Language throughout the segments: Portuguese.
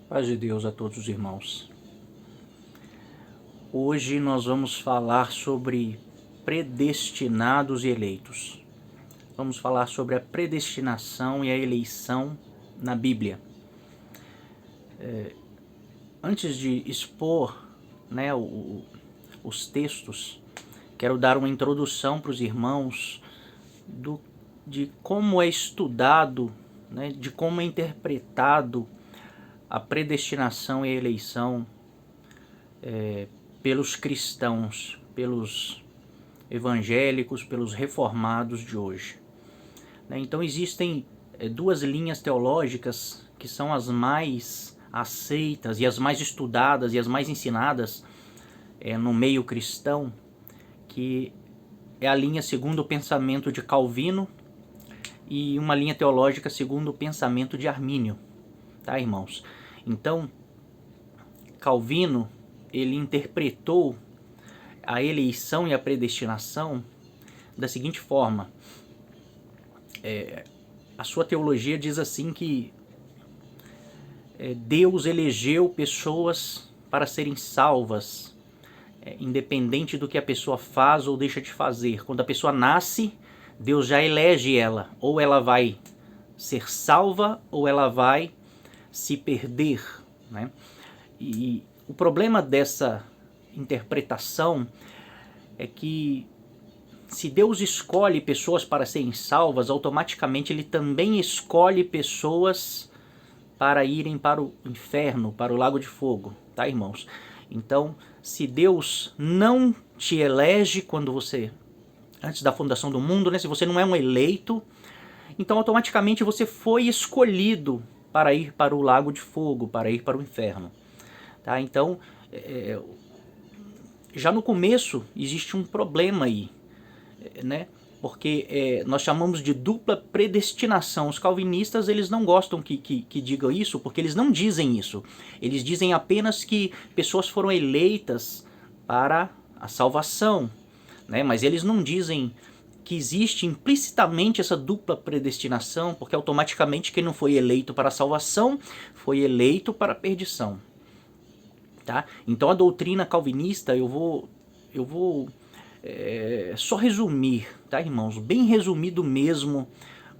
Paz de Deus a todos os irmãos. Hoje nós vamos falar sobre predestinados e eleitos. Vamos falar sobre a predestinação e a eleição na Bíblia. Antes de expor os textos, quero dar uma introdução para os irmãos de como é estudado, de como é interpretado a predestinação e a eleição pelos cristãos, pelos evangélicos, pelos reformados de hoje. Então existem duas linhas teológicas que são as mais aceitas e as mais estudadas e as mais ensinadas no meio cristão, que é a linha segundo o pensamento de Calvino e uma linha teológica segundo o pensamento de Armínio, tá, irmãos? Então, Calvino, ele interpretou a eleição e a predestinação da seguinte forma. A sua teologia diz assim que Deus elegeu pessoas para serem salvas, independente do que a pessoa faz ou deixa de fazer. Quando a pessoa nasce, Deus já elege ela, ou ela vai ser salva ou ela vai se perder, né? E o problema dessa interpretação é que se Deus escolhe pessoas para serem salvas, automaticamente ele também escolhe pessoas para irem para o inferno, para o lago de fogo, tá, irmãos? Então, se Deus não te elege antes da fundação do mundo, né? Se você não é um eleito, então automaticamente você foi escolhido para ir para o lago de fogo, para ir para o inferno. Tá? Então, já no começo existe um problema aí, né? Porque nós chamamos de dupla predestinação. Os calvinistas, eles não gostam que digam isso, porque eles não dizem isso. Eles dizem apenas que pessoas foram eleitas para a salvação, né? Mas eles não dizem que existe implicitamente essa dupla predestinação, porque automaticamente quem não foi eleito para a salvação foi eleito para a perdição. Tá? Então a doutrina calvinista, eu vou só resumir, tá, irmãos? Bem resumido mesmo,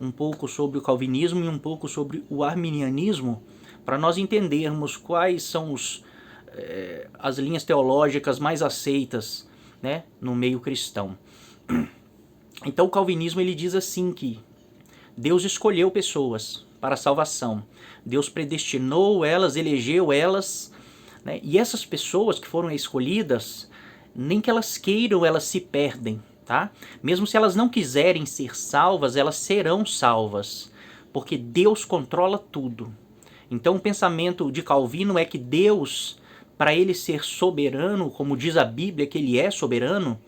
um pouco sobre o calvinismo e um pouco sobre o arminianismo, para nós entendermos quais são as linhas teológicas mais aceitas, né, no meio cristão. Então o calvinismo, ele diz assim que Deus escolheu pessoas para a salvação. Deus predestinou elas, elegeu elas, né? E essas pessoas que foram escolhidas, nem que elas queiram, elas se perdem, tá? Mesmo se elas não quiserem ser salvas, elas serão salvas, porque Deus controla tudo. Então o pensamento de Calvino é que Deus, para ele ser soberano, como diz a Bíblia que ele é soberano,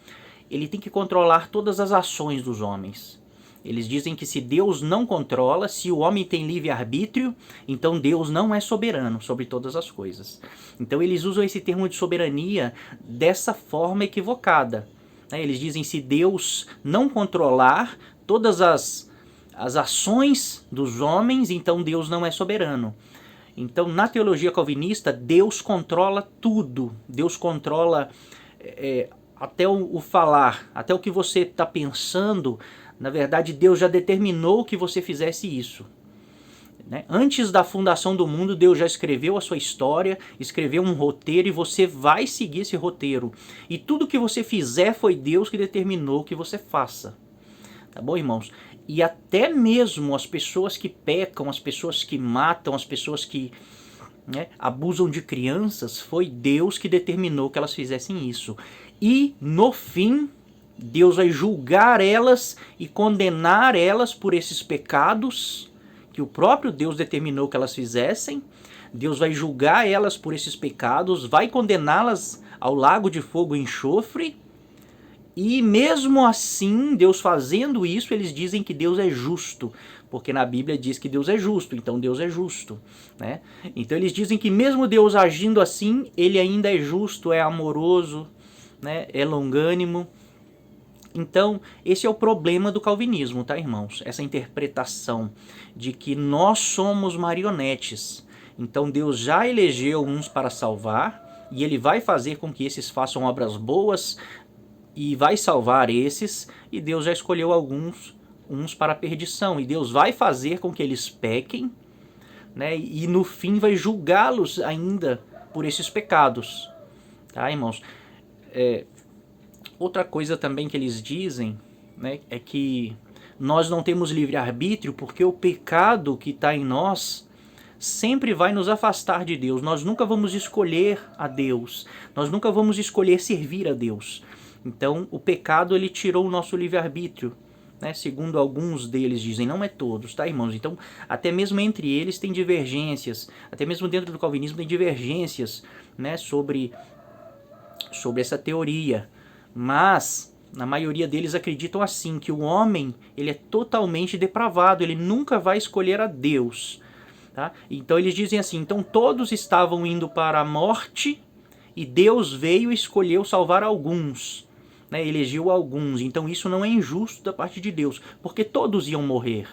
ele tem que controlar todas as ações dos homens. Eles dizem que se Deus não controla, se o homem tem livre-arbítrio, então Deus não é soberano sobre todas as coisas. Então eles usam esse termo de soberania dessa forma equivocada. Eles dizem se Deus não controlar todas as ações dos homens, então Deus não é soberano. Então na teologia calvinista, Deus controla tudo. Deus controla até o falar, até o que você está pensando. Na verdade, Deus já determinou que você fizesse isso, né? Antes da fundação do mundo, Deus já escreveu a sua história, escreveu um roteiro e você vai seguir esse roteiro. E tudo que você fizer foi Deus que determinou que você faça. Tá bom, irmãos? E até mesmo as pessoas que pecam, as pessoas que matam, as pessoas que abusam de crianças, foi Deus que determinou que elas fizessem isso. E no fim, Deus vai julgar elas e condenar elas por esses pecados que o próprio Deus determinou que elas fizessem. Deus vai julgar elas por esses pecados, vai condená-las ao lago de fogo e enxofre. E mesmo assim, Deus fazendo isso, eles dizem que Deus é justo, porque na Bíblia diz que Deus é justo, então Deus é justo, né? Então eles dizem que mesmo Deus agindo assim, ele ainda é justo, é amoroso, né? É longânimo. Então, esse é o problema do calvinismo, tá, irmãos? Essa interpretação de que nós somos marionetes Então Deus já elegeu uns para salvar, e ele vai fazer com que esses façam obras boas, e vai salvar esses, e Deus já escolheu uns para a perdição, e Deus vai fazer com que eles pequem, né, e no fim vai julgá-los ainda por esses pecados. Tá, irmãos? Outra coisa também que eles dizem, né, é que nós não temos livre-arbítrio porque o pecado que está em nós sempre vai nos afastar de Deus. Nós nunca vamos escolher a Deus. Nós nunca vamos escolher servir a Deus. Então, o pecado, ele tirou o nosso livre-arbítrio, né? Segundo alguns deles dizem, não é todos, tá, irmãos? Então, até mesmo entre eles tem divergências, até mesmo dentro do calvinismo tem divergências, né, sobre essa teoria. Mas, na maioria deles acreditam assim, que o homem, ele é totalmente depravado, ele nunca vai escolher a Deus. Tá? Então eles dizem assim, então todos estavam indo para a morte e Deus veio e escolheu salvar alguns, né? Elegeu alguns, então isso não é injusto da parte de Deus, porque todos iam morrer,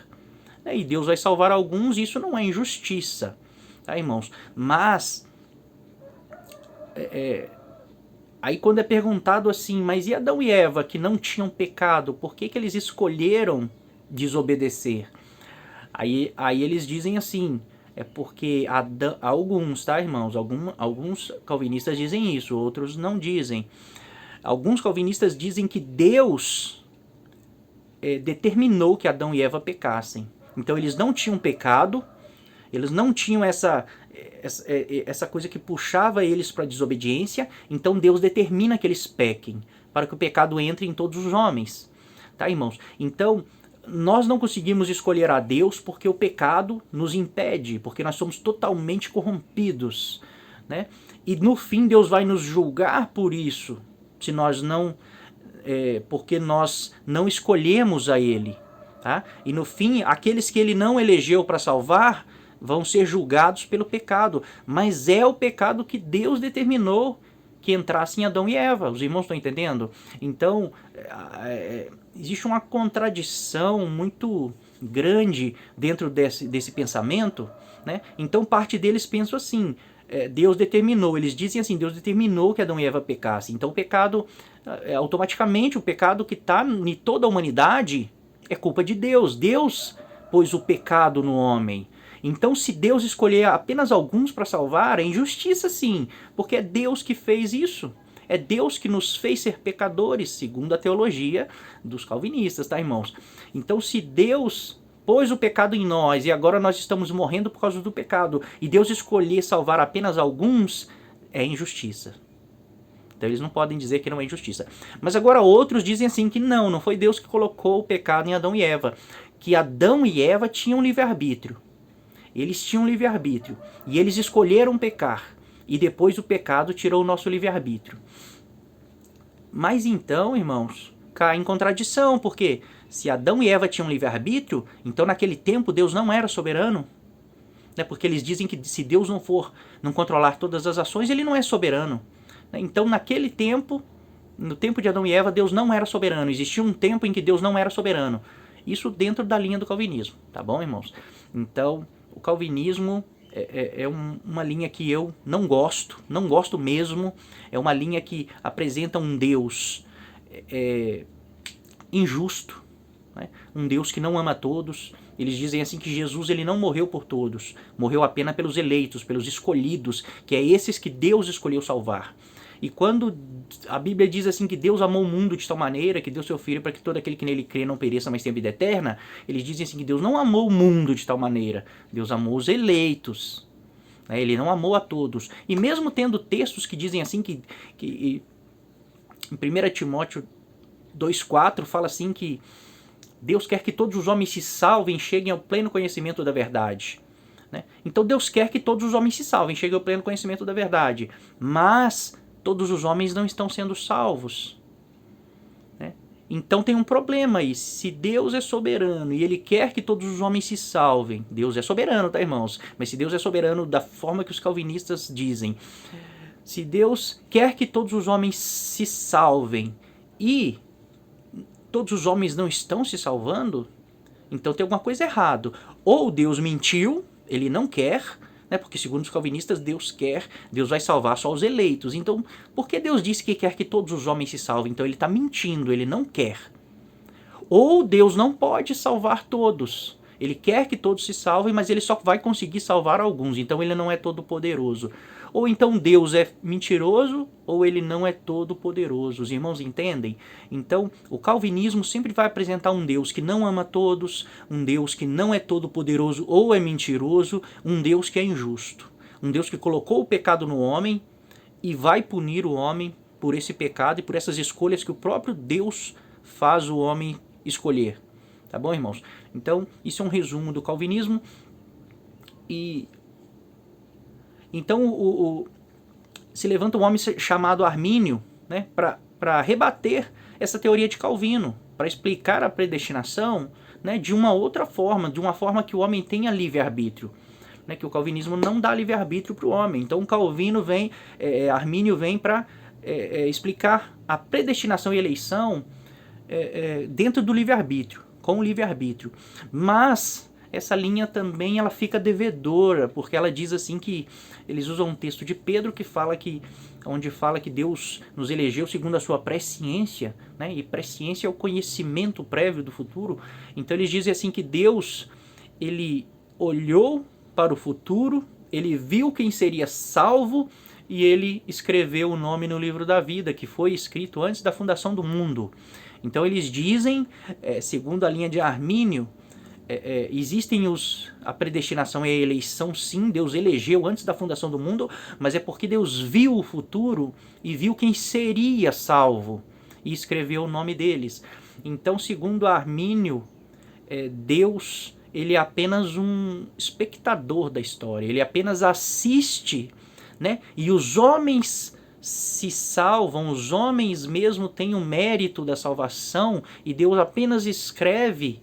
né? E Deus vai salvar alguns, isso não é injustiça, tá, irmãos? Mas, aí quando é perguntado assim, mas e Adão e Eva que não tinham pecado, por que eles escolheram desobedecer? Aí eles dizem assim, é porque alguns, tá, irmãos? Alguns calvinistas dizem isso, outros não dizem. Alguns calvinistas dizem que Deus determinou que Adão e Eva pecassem. Então eles não tinham pecado, eles não tinham essa coisa que puxava eles para a desobediência, então Deus determina que eles pequem, para que o pecado entre em todos os homens. Tá, irmãos? Então, nós não conseguimos escolher a Deus porque o pecado nos impede, porque nós somos totalmente corrompidos, né? E no fim Deus vai nos julgar por isso, se nós não, porque nós não escolhemos a Ele, tá? E no fim, aqueles que Ele não elegeu para salvar vão ser julgados pelo pecado, mas é o pecado que Deus determinou que entrasse em Adão e Eva. Os irmãos estão entendendo? Então, existe uma contradição muito grande dentro desse pensamento, né? Então, parte deles pensa assim, Deus determinou, eles dizem assim, Deus determinou que Adão e Eva pecassem. Então, o pecado, automaticamente, o pecado que está em toda a humanidade é culpa de Deus. Deus pôs o pecado no homem. Então, se Deus escolher apenas alguns para salvar, é injustiça sim, porque é Deus que fez isso. É Deus que nos fez ser pecadores, segundo a teologia dos calvinistas, tá, irmãos? Então, se Deus pôs o pecado em nós e agora nós estamos morrendo por causa do pecado, e Deus escolher salvar apenas alguns, é injustiça. Então, eles não podem dizer que não é injustiça. Mas agora outros dizem assim que não foi Deus que colocou o pecado em Adão e Eva, que Adão e Eva tinham livre-arbítrio. Eles tinham livre-arbítrio e eles escolheram pecar. E depois o pecado tirou o nosso livre-arbítrio. Mas então, irmãos, cai em contradição, porque se Adão e Eva tinham livre-arbítrio, então naquele tempo Deus não era soberano. Né? Porque eles dizem que se Deus não controlar todas as ações, ele não é soberano. Então naquele tempo, no tempo de Adão e Eva, Deus não era soberano. Existia um tempo em que Deus não era soberano. Isso dentro da linha do calvinismo, tá bom, irmãos? Então, o calvinismo é uma linha que eu não gosto mesmo. É uma linha que apresenta um Deus injusto, né? Um Deus que não ama a todos. Eles dizem assim que Jesus ele não morreu por todos, morreu apenas pelos eleitos, pelos escolhidos, que é esses que Deus escolheu salvar. E quando a Bíblia diz assim que Deus amou o mundo de tal maneira que deu seu Filho para que todo aquele que nele crê não pereça, mas tenha vida eterna, eles dizem assim que Deus não amou o mundo de tal maneira, Deus amou os eleitos, né? Ele não amou a todos. E mesmo tendo textos que dizem assim que em 1 Timóteo 2,4 fala assim que Deus quer que todos os homens se salvem e cheguem ao pleno conhecimento da verdade. Né? Então Deus quer que todos os homens se salvem, cheguem ao pleno conhecimento da verdade. Mas todos os homens não estão sendo salvos. Né? Então tem um problema aí. Se Deus é soberano e Ele quer que todos os homens se salvem, Deus é soberano, tá, irmãos? Mas se Deus é soberano da forma que os calvinistas dizem, se Deus quer que todos os homens se salvem e todos os homens não estão se salvando, então tem alguma coisa errada. Ou Deus mentiu, Ele não quer, né? Porque segundo os calvinistas, Deus vai salvar só os eleitos. Então, por que Deus disse que quer que todos os homens se salvem? Então ele está mentindo, ele não quer. Ou Deus não pode salvar todos. Ele quer que todos se salvem, mas ele só vai conseguir salvar alguns. Então ele não é todo poderoso. Ou então Deus é mentiroso, ou ele não é todo poderoso. Os irmãos entendem? Então o calvinismo sempre vai apresentar um Deus que não ama todos, um Deus que não é todo poderoso ou é mentiroso, um Deus que é injusto. Um Deus que colocou o pecado no homem e vai punir o homem por esse pecado e por essas escolhas que o próprio Deus faz o homem escolher. Tá bom, irmãos? Então, isso é um resumo do calvinismo. E então se levanta um homem chamado Armínio, né, para rebater essa teoria de Calvino, para explicar a predestinação, né, de uma outra forma, de uma forma que o homem tenha livre-arbítrio. Né, que o calvinismo não dá livre-arbítrio para o homem. Então Armínio vem para explicar a predestinação e eleição dentro do livre-arbítrio, com o livre-arbítrio. Mas essa linha também ela fica devedora, porque ela diz assim que eles usam um texto de Pedro onde fala que Deus nos elegeu segundo a sua presciência, né? E presciência é o conhecimento prévio do futuro. Então eles dizem assim que Deus, ele olhou para o futuro, ele viu quem seria salvo e ele escreveu o nome no livro da vida, que foi escrito antes da fundação do mundo. Então eles dizem, segundo a linha de Armínio, existem a predestinação e a eleição, sim, Deus elegeu antes da fundação do mundo, mas é porque Deus viu o futuro e viu quem seria salvo e escreveu o nome deles. Então, segundo Armínio, Deus, ele é apenas um espectador da história, ele apenas assiste, né? E os homens se salvam, os homens mesmo têm o mérito da salvação e Deus apenas escreve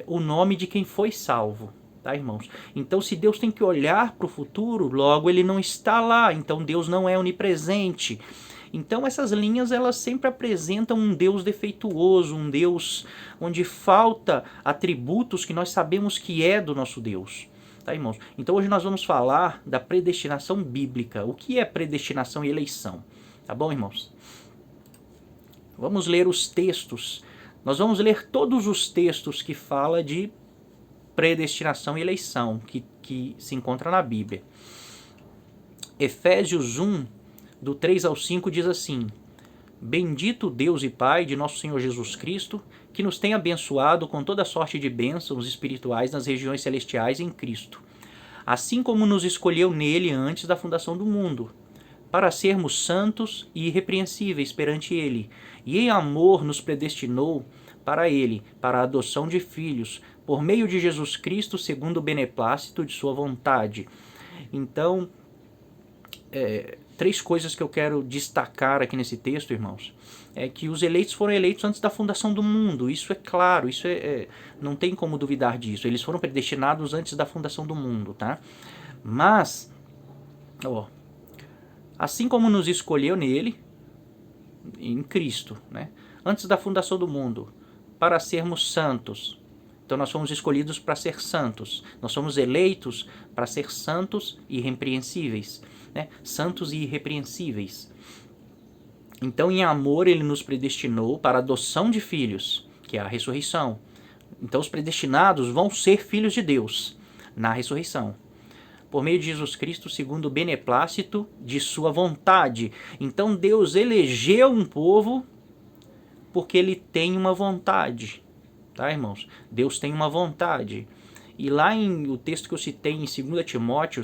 o nome de quem foi salvo, tá, irmãos? Então, se Deus tem que olhar para o futuro, logo ele não está lá, então Deus não é onipresente. Então, essas linhas elas sempre apresentam um Deus defeituoso, um Deus onde falta atributos que nós sabemos que é do nosso Deus. Tá, irmãos? Então, hoje nós vamos falar da predestinação bíblica. O que é predestinação e eleição? Tá bom, irmãos? Vamos ler os textos. Nós vamos ler todos os textos que falam de predestinação e eleição, que se encontra na Bíblia. Efésios 1, do 3 ao 5, diz assim: Bendito Deus e Pai de nosso Senhor Jesus Cristo, que nos tem abençoado com toda sorte de bênçãos espirituais nas regiões celestiais em Cristo, assim como nos escolheu nele antes da fundação do mundo, para sermos santos e irrepreensíveis perante ele, e em amor nos predestinou para ele, para a adoção de filhos, por meio de Jesus Cristo, segundo o beneplácito de sua vontade. Então, três coisas que eu quero destacar aqui nesse texto, irmãos, é que os eleitos foram eleitos antes da fundação do mundo. Isso é claro, isso não tem como duvidar disso. Eles foram predestinados antes da fundação do mundo, tá? Mas, assim como nos escolheu nele, em Cristo, né? Antes da fundação do mundo, para sermos santos. Então nós fomos escolhidos para ser santos. Nós somos eleitos para ser santos e irrepreensíveis, né? Santos e irrepreensíveis. Então, em amor, ele nos predestinou para a adoção de filhos, que é a ressurreição. Então, os predestinados vão ser filhos de Deus na ressurreição, por meio de Jesus Cristo, segundo o beneplácito de sua vontade. Então, Deus elegeu um povo porque ele tem uma vontade, tá, irmãos? Deus tem uma vontade. E lá o texto que eu citei em 2 Timóteo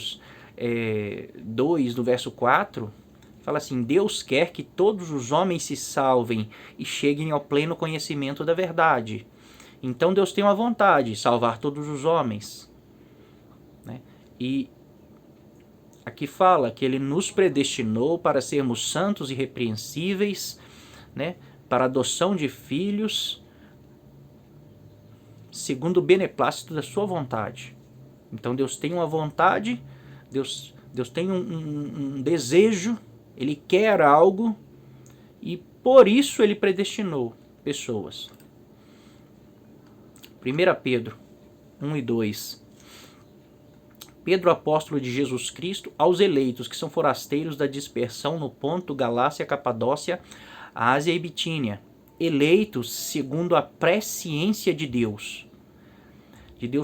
2, no verso 4, fala assim: Deus quer que todos os homens se salvem e cheguem ao pleno conhecimento da verdade. Então Deus tem uma vontade, salvar todos os homens, né? E aqui fala que ele nos predestinou para sermos santos e irrepreensíveis, né? Para adoção de filhos, segundo o beneplácito da sua vontade. Então Deus tem uma vontade, Deus tem um desejo, ele quer algo e por isso ele predestinou pessoas. 1 Pedro 1 e 2. Pedro, apóstolo de Jesus Cristo, aos eleitos, que são forasteiros da dispersão no Ponto, Galácia, Capadócia, Ásia e Bitínia, eleitos segundo a presciência de Deus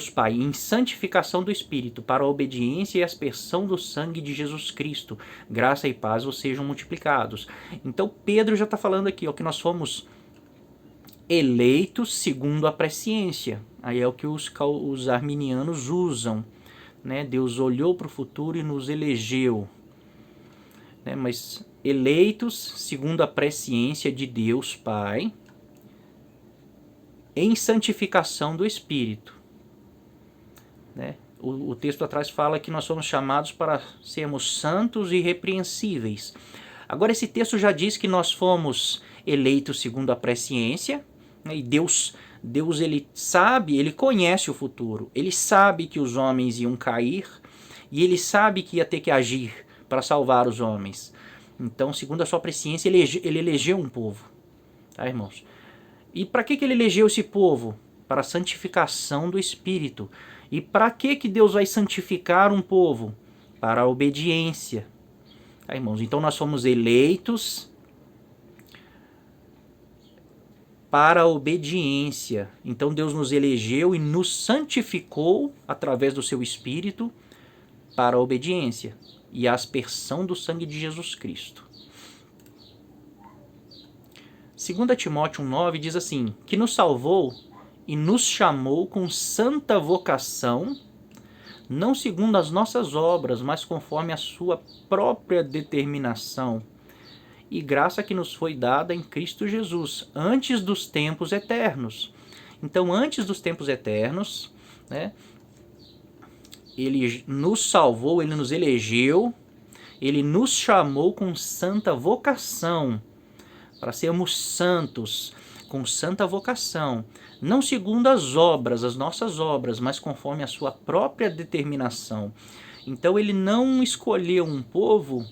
Pai, em santificação do Espírito, para a obediência e aspersão do sangue de Jesus Cristo, graça e paz vos sejam multiplicados. Então Pedro já está falando aqui, ó, que nós fomos eleitos segundo a presciência. Aí é o que os arminianos usam, né? Deus olhou para o futuro e nos elegeu, né? Mas eleitos segundo a presciência de Deus Pai, em santificação do Espírito, né? O texto atrás fala que nós somos chamados para sermos santos e irrepreensíveis. Agora esse texto já diz que nós fomos eleitos segundo a presciência, né? E Deus ele sabe, ele conhece o futuro, ele sabe que os homens iam cair e ele sabe que ia ter que agir para salvar os homens. Então, segundo a sua presciência, ele elegeu um povo, tá, irmãos? E para que ele elegeu esse povo? Para a santificação do Espírito. E para que Deus vai santificar um povo? Para a obediência. Tá, irmãos? Então nós fomos eleitos para a obediência. Então Deus nos elegeu e nos santificou através do seu Espírito para a obediência e a aspersão do sangue de Jesus Cristo. 2 Timóteo 1,9 diz assim, que nos salvou e nos chamou com santa vocação, não segundo as nossas obras, mas conforme a sua própria determinação e graça que nos foi dada em Cristo Jesus, antes dos tempos eternos. Então, antes dos tempos eternos, né, ele nos salvou, ele nos elegeu, ele nos chamou com santa vocação, para sermos santos, com santa vocação, não segundo as obras, as nossas obras, mas conforme a sua própria determinação. Então ele não escolheu um povo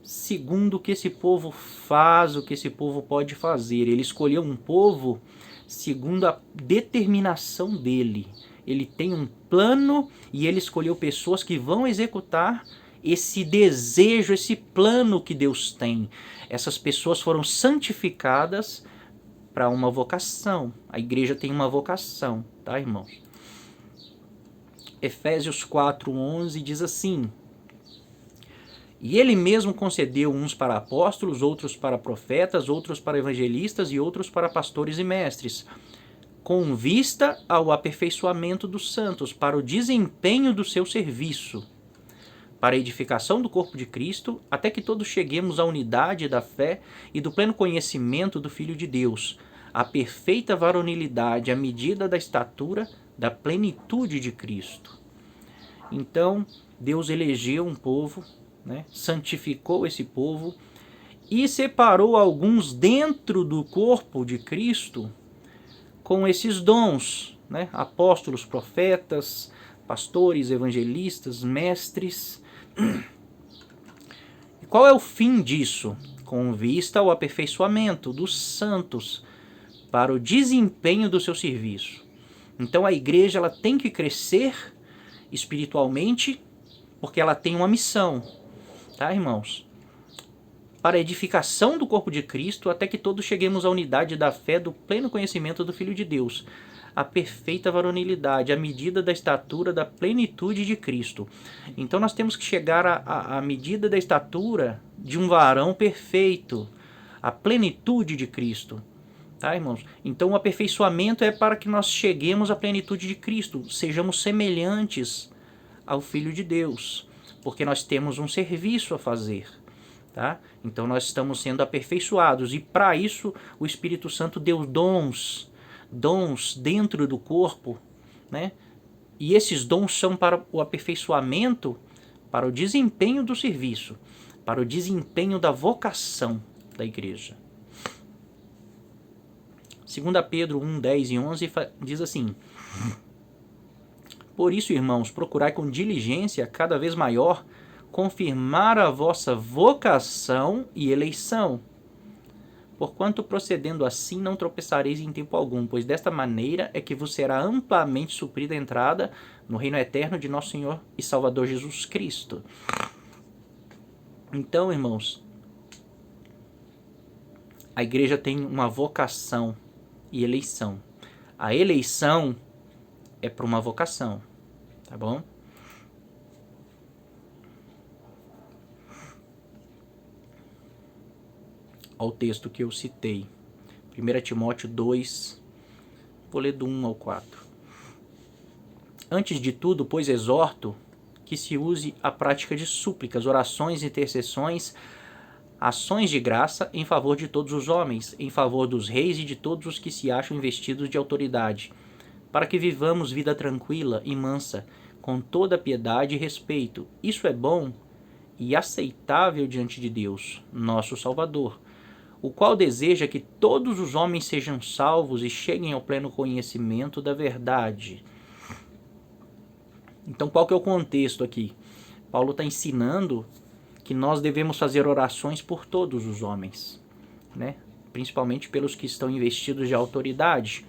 segundo o que esse povo faz, o que esse povo pode fazer. Ele escolheu um povo segundo a determinação dele. Ele tem um plano e ele escolheu pessoas que vão executar esse desejo, esse plano que Deus tem. Essas pessoas foram santificadas para uma vocação. A igreja tem uma vocação, tá, irmãos? Efésios 4:11 diz assim: e ele mesmo concedeu uns para apóstolos, outros para profetas, outros para evangelistas e outros para pastores e mestres, com vista ao aperfeiçoamento dos santos, para o desempenho do seu serviço, para a edificação do corpo de Cristo, até que todos cheguemos à unidade da fé e do pleno conhecimento do Filho de Deus, à perfeita varonilidade, à medida da estatura da plenitude de Cristo. Então, Deus elegeu um povo, né, santificou esse povo e separou alguns dentro do corpo de Cristo com esses dons, né, apóstolos, profetas, pastores, evangelistas, mestres. E qual é o fim disso? Com vista ao aperfeiçoamento dos santos para o desempenho do seu serviço. Então a igreja ela tem que crescer espiritualmente porque ela tem uma missão, tá, irmãos? Para a edificação do corpo de Cristo até que todos cheguemos à unidade da fé do pleno conhecimento do Filho de Deus, a perfeita varonilidade, a medida da estatura da plenitude de Cristo. Então nós temos que chegar à medida da estatura de um varão perfeito, a plenitude de Cristo. Tá, irmãos? Então o aperfeiçoamento é para que nós cheguemos à plenitude de Cristo, sejamos semelhantes ao Filho de Deus, porque nós temos um serviço a fazer. Tá? Então nós estamos sendo aperfeiçoados e para isso o Espírito Santo deu dons dentro do corpo, né? E esses dons são para o aperfeiçoamento, para o desempenho do serviço, para o desempenho da vocação da igreja. 2 Pedro 1, 10 e 11 diz assim: por isso, irmãos, procurai com diligência cada vez maior confirmar a vossa vocação e eleição. Porquanto procedendo assim não tropeçareis em tempo algum, pois desta maneira é que vos será amplamente suprida a entrada no reino eterno de nosso Senhor e Salvador Jesus Cristo. Então, irmãos, a igreja tem uma vocação e eleição. A eleição é para uma vocação, tá bom? Ao texto que eu citei, 1 Timóteo 2, vou ler do 1 ao 4. Antes de tudo, pois exorto que se use a prática de súplicas, orações, intercessões, ações de graça em favor de todos os homens, em favor dos reis e de todos os que se acham investidos de autoridade, para que vivamos vida tranquila e mansa, com toda piedade e respeito. Isso é bom e aceitável diante de Deus, nosso Salvador, o qual deseja que todos os homens sejam salvos e cheguem ao pleno conhecimento da verdade. Então, qual que é o contexto aqui? Paulo está ensinando que nós devemos fazer orações por todos os homens, né? Principalmente pelos que estão investidos de autoridade.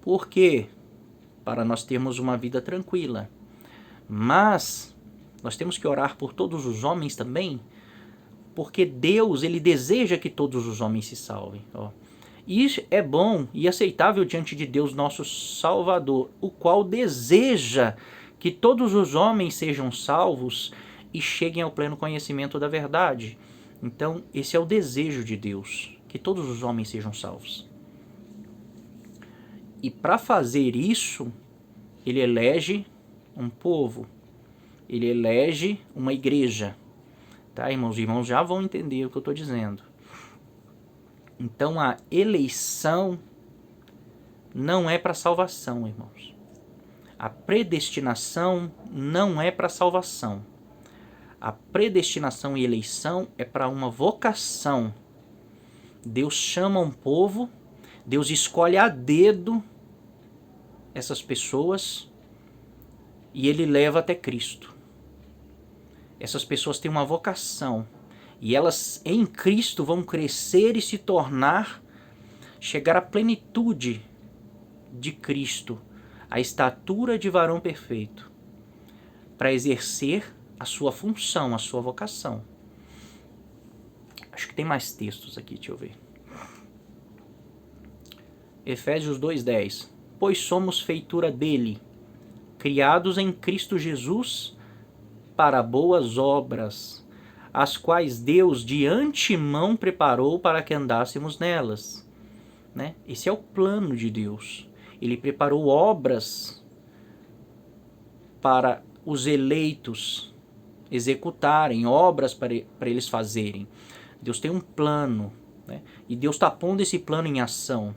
Por quê? Para nós termos uma vida tranquila. Mas nós temos que orar por todos os homens também, porque Deus, ele deseja que todos os homens se salvem. E isso é bom e aceitável diante de Deus, nosso Salvador, o qual deseja que todos os homens sejam salvos e cheguem ao pleno conhecimento da verdade. Então, esse é o desejo de Deus, que todos os homens sejam salvos. E para fazer isso, ele elege um povo, ele elege uma igreja. Tá, irmãos? Os irmãos já vão entender o que eu estou dizendo. Então, a eleição não é para salvação, irmãos. A predestinação não é para salvação. A predestinação e eleição é para uma vocação. Deus chama um povo, Deus escolhe a dedo essas pessoas e ele leva até Cristo. Essas pessoas têm uma vocação e elas em Cristo vão crescer e se tornar, chegar à plenitude de Cristo, a estatura de varão perfeito, para exercer a sua função, a sua vocação. Acho que tem mais textos aqui, deixa eu ver. Efésios 2:10. Pois somos feitura dele, criados em Cristo Jesus para boas obras, as quais Deus de antemão preparou para que andássemos nelas. Né? Esse é o plano de Deus. Ele preparou obras para os eleitos executarem, obras para eles fazerem. Deus tem um plano, né? E Deus está pondo esse plano em ação.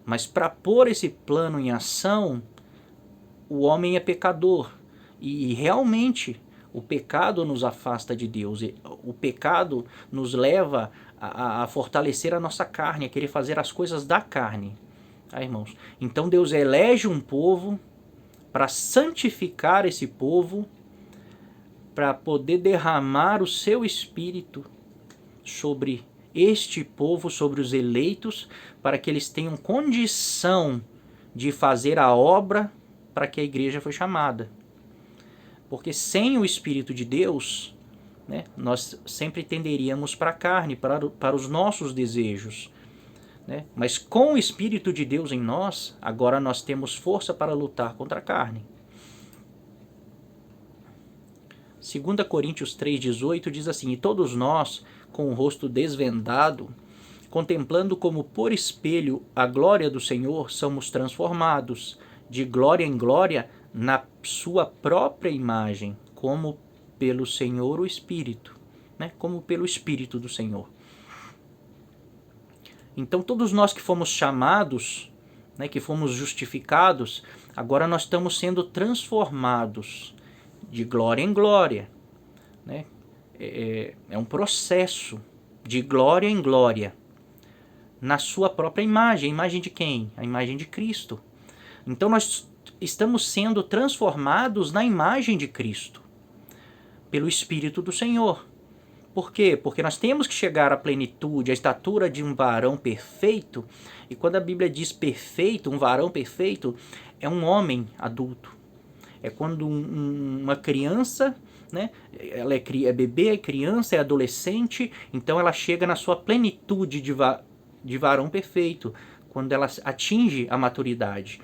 Mas para pôr esse plano em ação, o homem é pecador. E realmente o pecado nos afasta de Deus. O pecado nos leva a fortalecer a nossa carne, a querer fazer as coisas da carne. Tá, irmãos? Então Deus elege um povo para santificar esse povo, para poder derramar o seu espírito sobre este povo, sobre os eleitos, para que eles tenham condição de fazer a obra para que a igreja foi chamada. Porque sem o Espírito de Deus, né, nós sempre tenderíamos para a carne, para os nossos desejos. Né? Mas com o Espírito de Deus em nós, agora nós temos força para lutar contra a carne. 2 Coríntios 3,18 diz assim: E todos nós, com o rosto desvendado, contemplando como por espelho a glória do Senhor, somos transformados de glória em glória na sua própria imagem, como pelo Senhor o Espírito, né? Como pelo Espírito do Senhor. Então todos nós que fomos chamados, né, que fomos justificados, agora nós estamos sendo transformados de glória em glória. Né? É um processo de glória em glória na sua própria imagem. A imagem de quem? A imagem de Cristo. Então nós estamos sendo transformados na imagem de Cristo pelo Espírito do Senhor. Por quê? Porque nós temos que chegar à plenitude, à estatura de um varão perfeito. E quando a Bíblia diz perfeito, um varão perfeito, é um homem adulto. É quando uma criança, né, ela é bebê, é criança, é adolescente, então ela chega na sua plenitude de varão perfeito, quando ela atinge a maturidade.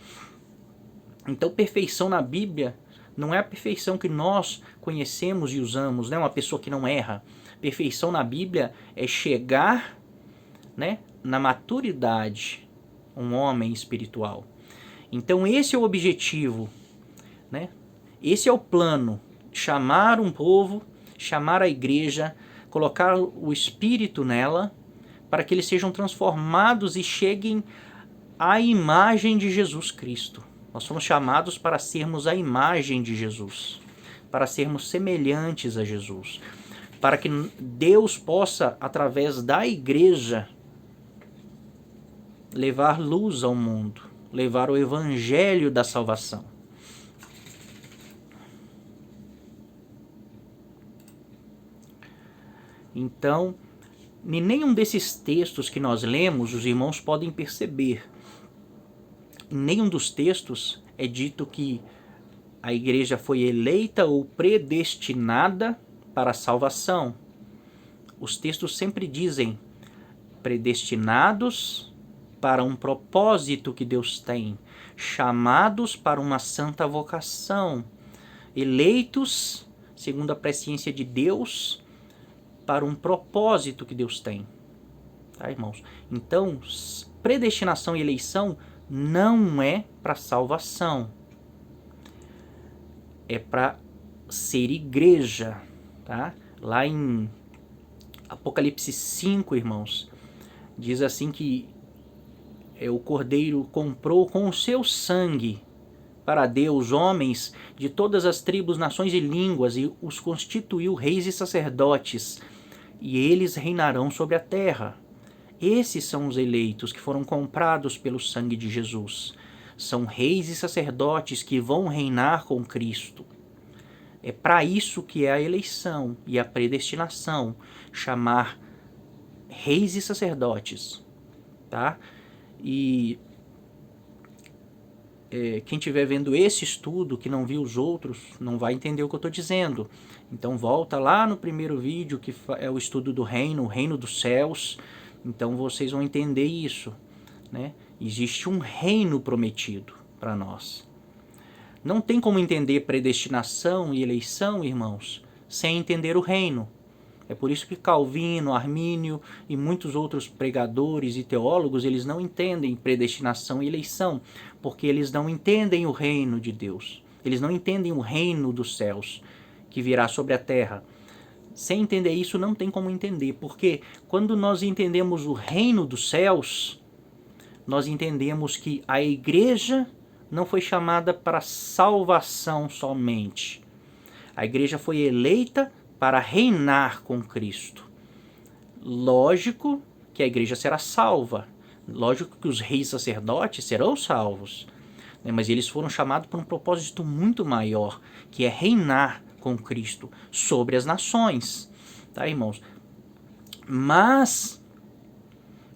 Então, perfeição na Bíblia não é a perfeição que nós conhecemos e usamos, né, uma pessoa que não erra. Perfeição na Bíblia é chegar, né, na maturidade, um homem espiritual. Então esse é o objetivo, né? Esse é o plano, chamar um povo, chamar a igreja, colocar o Espírito nela, para que eles sejam transformados e cheguem à imagem de Jesus Cristo. Nós somos chamados para sermos a imagem de Jesus, para sermos semelhantes a Jesus, para que Deus possa, através da igreja, levar luz ao mundo, levar o evangelho da salvação. Então, em nenhum desses textos que nós lemos, os irmãos podem perceber, em nenhum dos textos é dito que a igreja foi eleita ou predestinada para a salvação. Os textos sempre dizem predestinados para um propósito que Deus tem, chamados para uma santa vocação, eleitos segundo a presciência de Deus para um propósito que Deus tem. Tá, irmãos? Então, predestinação e eleição não é para salvação. É para ser igreja, tá? Lá em Apocalipse 5, irmãos, diz assim que o Cordeiro comprou com o seu sangue para Deus homens de todas as tribos, nações e línguas e os constituiu reis e sacerdotes, e eles reinarão sobre a terra. Esses são os eleitos que foram comprados pelo sangue de Jesus. São reis e sacerdotes que vão reinar com Cristo. É para isso que é a eleição e a predestinação, chamar reis e sacerdotes, tá? E quem estiver vendo esse estudo, que não viu os outros, não vai entender o que eu estou dizendo. Então volta lá no primeiro vídeo, que é o estudo do reino, o reino dos céus. Então vocês vão entender isso, né? Existe um reino prometido para nós. Não tem como entender predestinação e eleição, irmãos, sem entender o reino. É por isso que Calvino, Armínio e muitos outros pregadores e teólogos, eles não entendem predestinação e eleição, porque eles não entendem o reino de Deus. Eles não entendem o reino dos céus que virá sobre a terra. Sem entender isso, não tem como entender, porque quando nós entendemos o reino dos céus, nós entendemos que a igreja não foi chamada para salvação somente. A igreja foi eleita para reinar com Cristo. Lógico que a igreja será salva. Lógico que os reis sacerdotes serão salvos. Mas eles foram chamados por um propósito muito maior, que é reinar com Cristo sobre as nações. Tá, irmãos? Mas,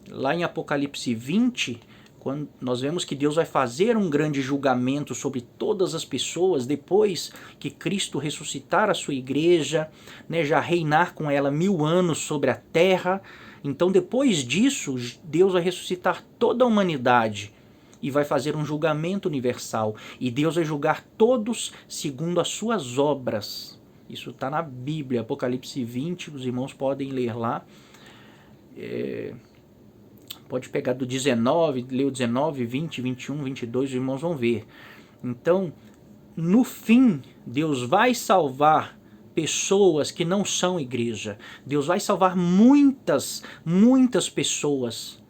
lá em Apocalipse 20, quando nós vemos que Deus vai fazer um grande julgamento sobre todas as pessoas, depois que Cristo ressuscitar a sua igreja, né, já reinar com ela 1000 anos sobre a terra. Então, depois disso, Deus vai ressuscitar toda a humanidade e vai fazer um julgamento universal. E Deus vai julgar todos segundo as suas obras. Isso está na Bíblia, Apocalipse 20, os irmãos podem ler lá. Pode pegar do 19, ler o 19, 20, 21, 22, os irmãos vão ver. Então, no fim, Deus vai salvar pessoas que não são igreja. Deus vai salvar muitas pessoas,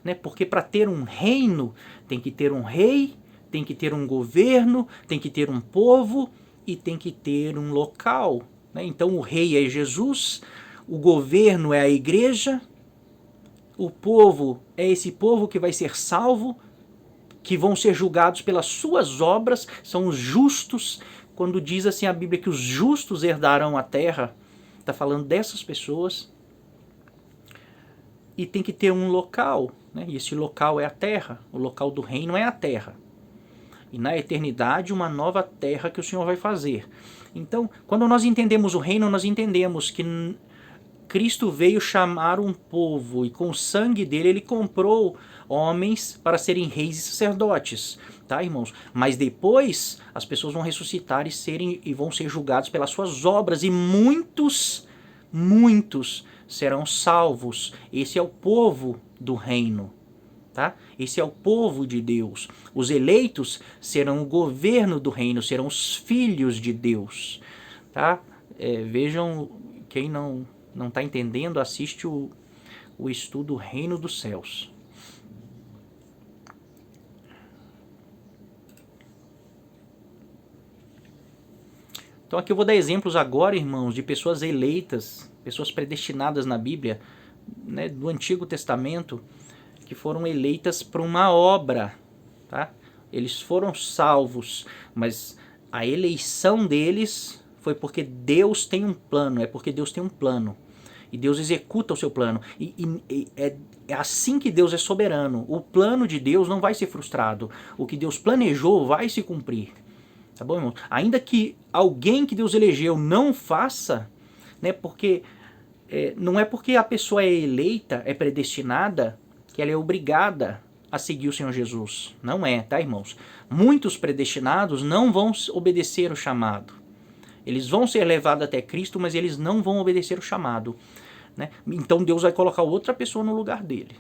né? Porque para ter um reino, tem que ter um rei, tem que ter um governo, tem que ter um povo e tem que ter um local, né? Então, o rei é Jesus, o governo é a igreja, o povo é esse povo que vai ser salvo, que vão ser julgados pelas suas obras, são os justos. Quando diz assim a Bíblia que os justos herdarão a terra, está falando dessas pessoas, e tem que ter um local, né? E esse local é a terra, o local do reino é a terra. E na eternidade uma nova terra que o Senhor vai fazer. Então, quando nós entendemos o reino, nós entendemos que Cristo veio chamar um povo e com o sangue dele ele comprou homens para serem reis e sacerdotes, tá, irmãos? Mas depois as pessoas vão ressuscitar e vão ser julgados pelas suas obras, e muitos serão salvos. Esse é o povo do reino, tá? Esse é o povo de Deus. Os eleitos serão o governo do reino, serão os filhos de Deus, tá? Vejam, quem não está entendendo, assiste o estudo Reino dos Céus. Então aqui eu vou dar exemplos agora, irmãos, de pessoas eleitas, pessoas predestinadas na Bíblia, né, do Antigo Testamento, que foram eleitas para uma obra, tá? Eles foram salvos, mas a eleição deles foi porque Deus tem um plano, é porque Deus tem um plano. E Deus executa o seu plano. E é assim que Deus é soberano. O plano de Deus não vai ser frustrado. O que Deus planejou vai se cumprir. Tá bom, irmão? Ainda que alguém que Deus elegeu não faça, né, porque não é porque a pessoa é eleita, é predestinada, que ela é obrigada a seguir o Senhor Jesus. Não é, tá, irmãos? Muitos predestinados não vão obedecer o chamado. Eles vão ser levados até Cristo, mas eles não vão obedecer o chamado, né? Então Deus vai colocar outra pessoa no lugar dele.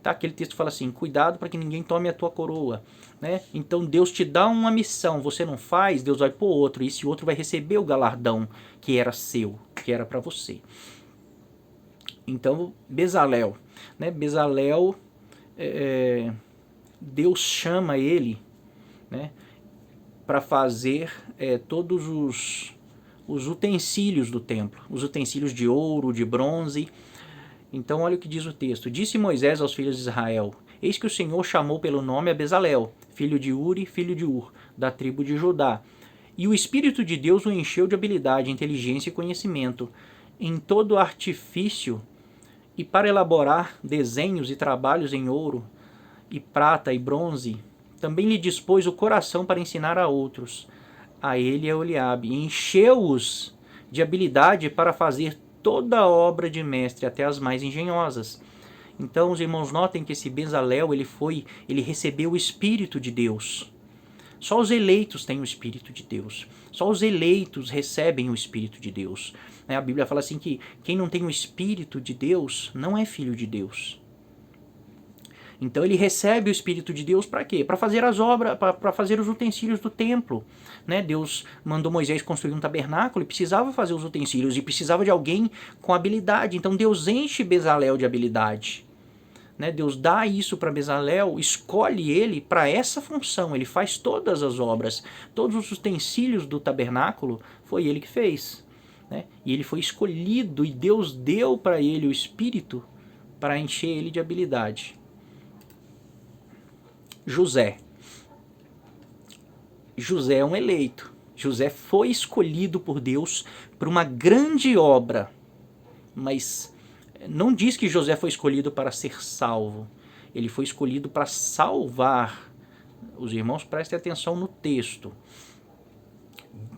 Tá? Aquele texto fala assim, cuidado para que ninguém tome a tua coroa, né? Então Deus te dá uma missão, você não faz, Deus vai pôr outro, e esse outro vai receber o galardão que era seu, que era para você. Então Bezalel, né? Bezalel, Deus chama ele, né, para fazer todos os utensílios do templo, os utensílios de ouro, de bronze. Então olha o que diz o texto. Disse Moisés aos filhos de Israel, eis que o Senhor chamou pelo nome a Bezalel, filho de Uri, filho de Ur, da tribo de Judá. E o Espírito de Deus o encheu de habilidade, inteligência e conhecimento, em todo artifício, e para elaborar desenhos e trabalhos em ouro, e prata e bronze. Também lhe dispôs o coração para ensinar a outros. A ele e a Eliabe, e encheu-os de habilidade para fazer toda a obra de mestre, até as mais engenhosas. Então os irmãos notem que esse Bezalel, ele recebeu o Espírito de Deus. Só os eleitos têm o Espírito de Deus. Só os eleitos recebem o Espírito de Deus. A Bíblia fala assim que quem não tem o Espírito de Deus não é filho de Deus. Então ele recebe o Espírito de Deus para quê? Para fazer as obras, para fazer os utensílios do templo. Né? Deus mandou Moisés construir um tabernáculo e precisava fazer os utensílios e precisava de alguém com habilidade. Então Deus enche Bezalel de habilidade. Né? Deus dá isso para Bezalel, escolhe ele para essa função. Ele faz todas as obras, todos os utensílios do tabernáculo foi ele que fez. Né? E ele foi escolhido e Deus deu para ele o Espírito para encher ele de habilidade. José é um eleito. José foi escolhido por Deus para uma grande obra, mas não diz que José foi escolhido para ser salvo. Ele foi escolhido para salvar. Os irmãos prestem atenção no texto.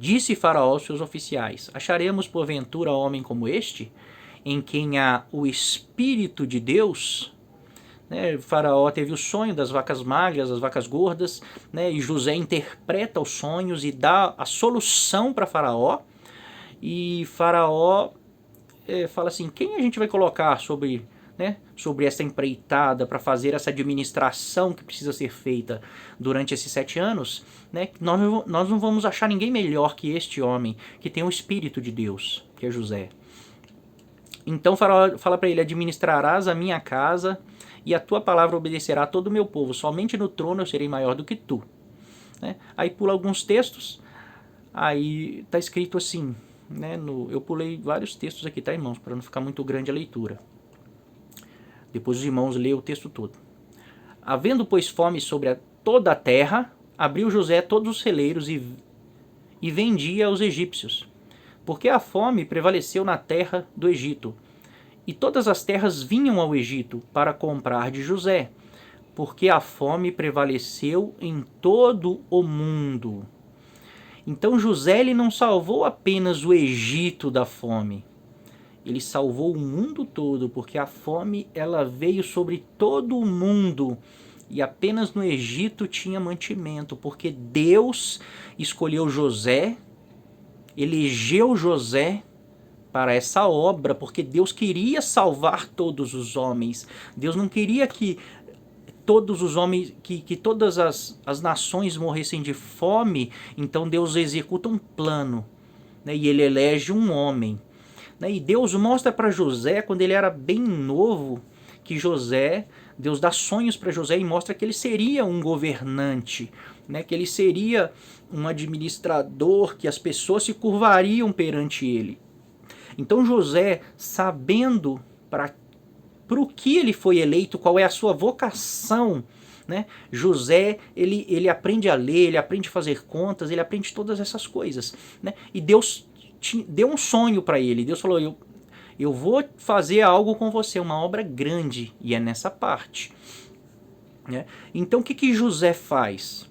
Disse Faraó aos seus oficiais, acharemos porventura homem como este, em quem há o Espírito de Deus? Né, Faraó teve o sonho das vacas magras, das vacas gordas, né, e José interpreta os sonhos e dá a solução para Faraó. E Faraó fala assim, quem a gente vai colocar sobre essa empreitada para fazer essa administração que precisa ser feita durante esses 7 anos? Né, nós não vamos achar ninguém melhor que este homem, que tem o Espírito de Deus, que é José. Então Faraó fala para ele, administrarás a minha casa e a tua palavra obedecerá a todo o meu povo, somente no trono eu serei maior do que tu. Né? Aí pula alguns textos, aí está escrito assim, né, eu pulei vários textos aqui, tá, irmãos, para não ficar muito grande a leitura. Depois os irmãos leem o texto todo. Havendo, pois, fome sobre toda a terra, abriu José todos os celeiros e vendia aos egípcios. porque a fome prevaleceu na terra do Egito. E todas as terras vinham ao Egito para comprar de José, porque a fome prevaleceu em todo o mundo. Então José ele não salvou apenas o Egito da fome. Ele salvou o mundo todo, porque a fome ela veio sobre todo o mundo. E apenas no Egito tinha mantimento, porque Deus escolheu José, elegeu José para essa obra, porque Deus queria salvar todos os homens. Deus não queria que todos os homens, que todas as nações morressem de fome. Então Deus executa um plano, né, e ele elege um homem. Né, e Deus mostra para José, quando ele era bem novo, que Deus dá sonhos para José e mostra que ele seria um governante, né, que ele seria um administrador, que as pessoas se curvariam perante ele. Então José, sabendo para o que ele foi eleito, qual é a sua vocação, né? José, ele aprende a ler, ele aprende a fazer contas, ele aprende todas essas coisas, né? E Deus deu um sonho para ele. Deus falou, eu vou fazer algo com você, uma obra grande, e é nessa parte. Né? Então o que José faz?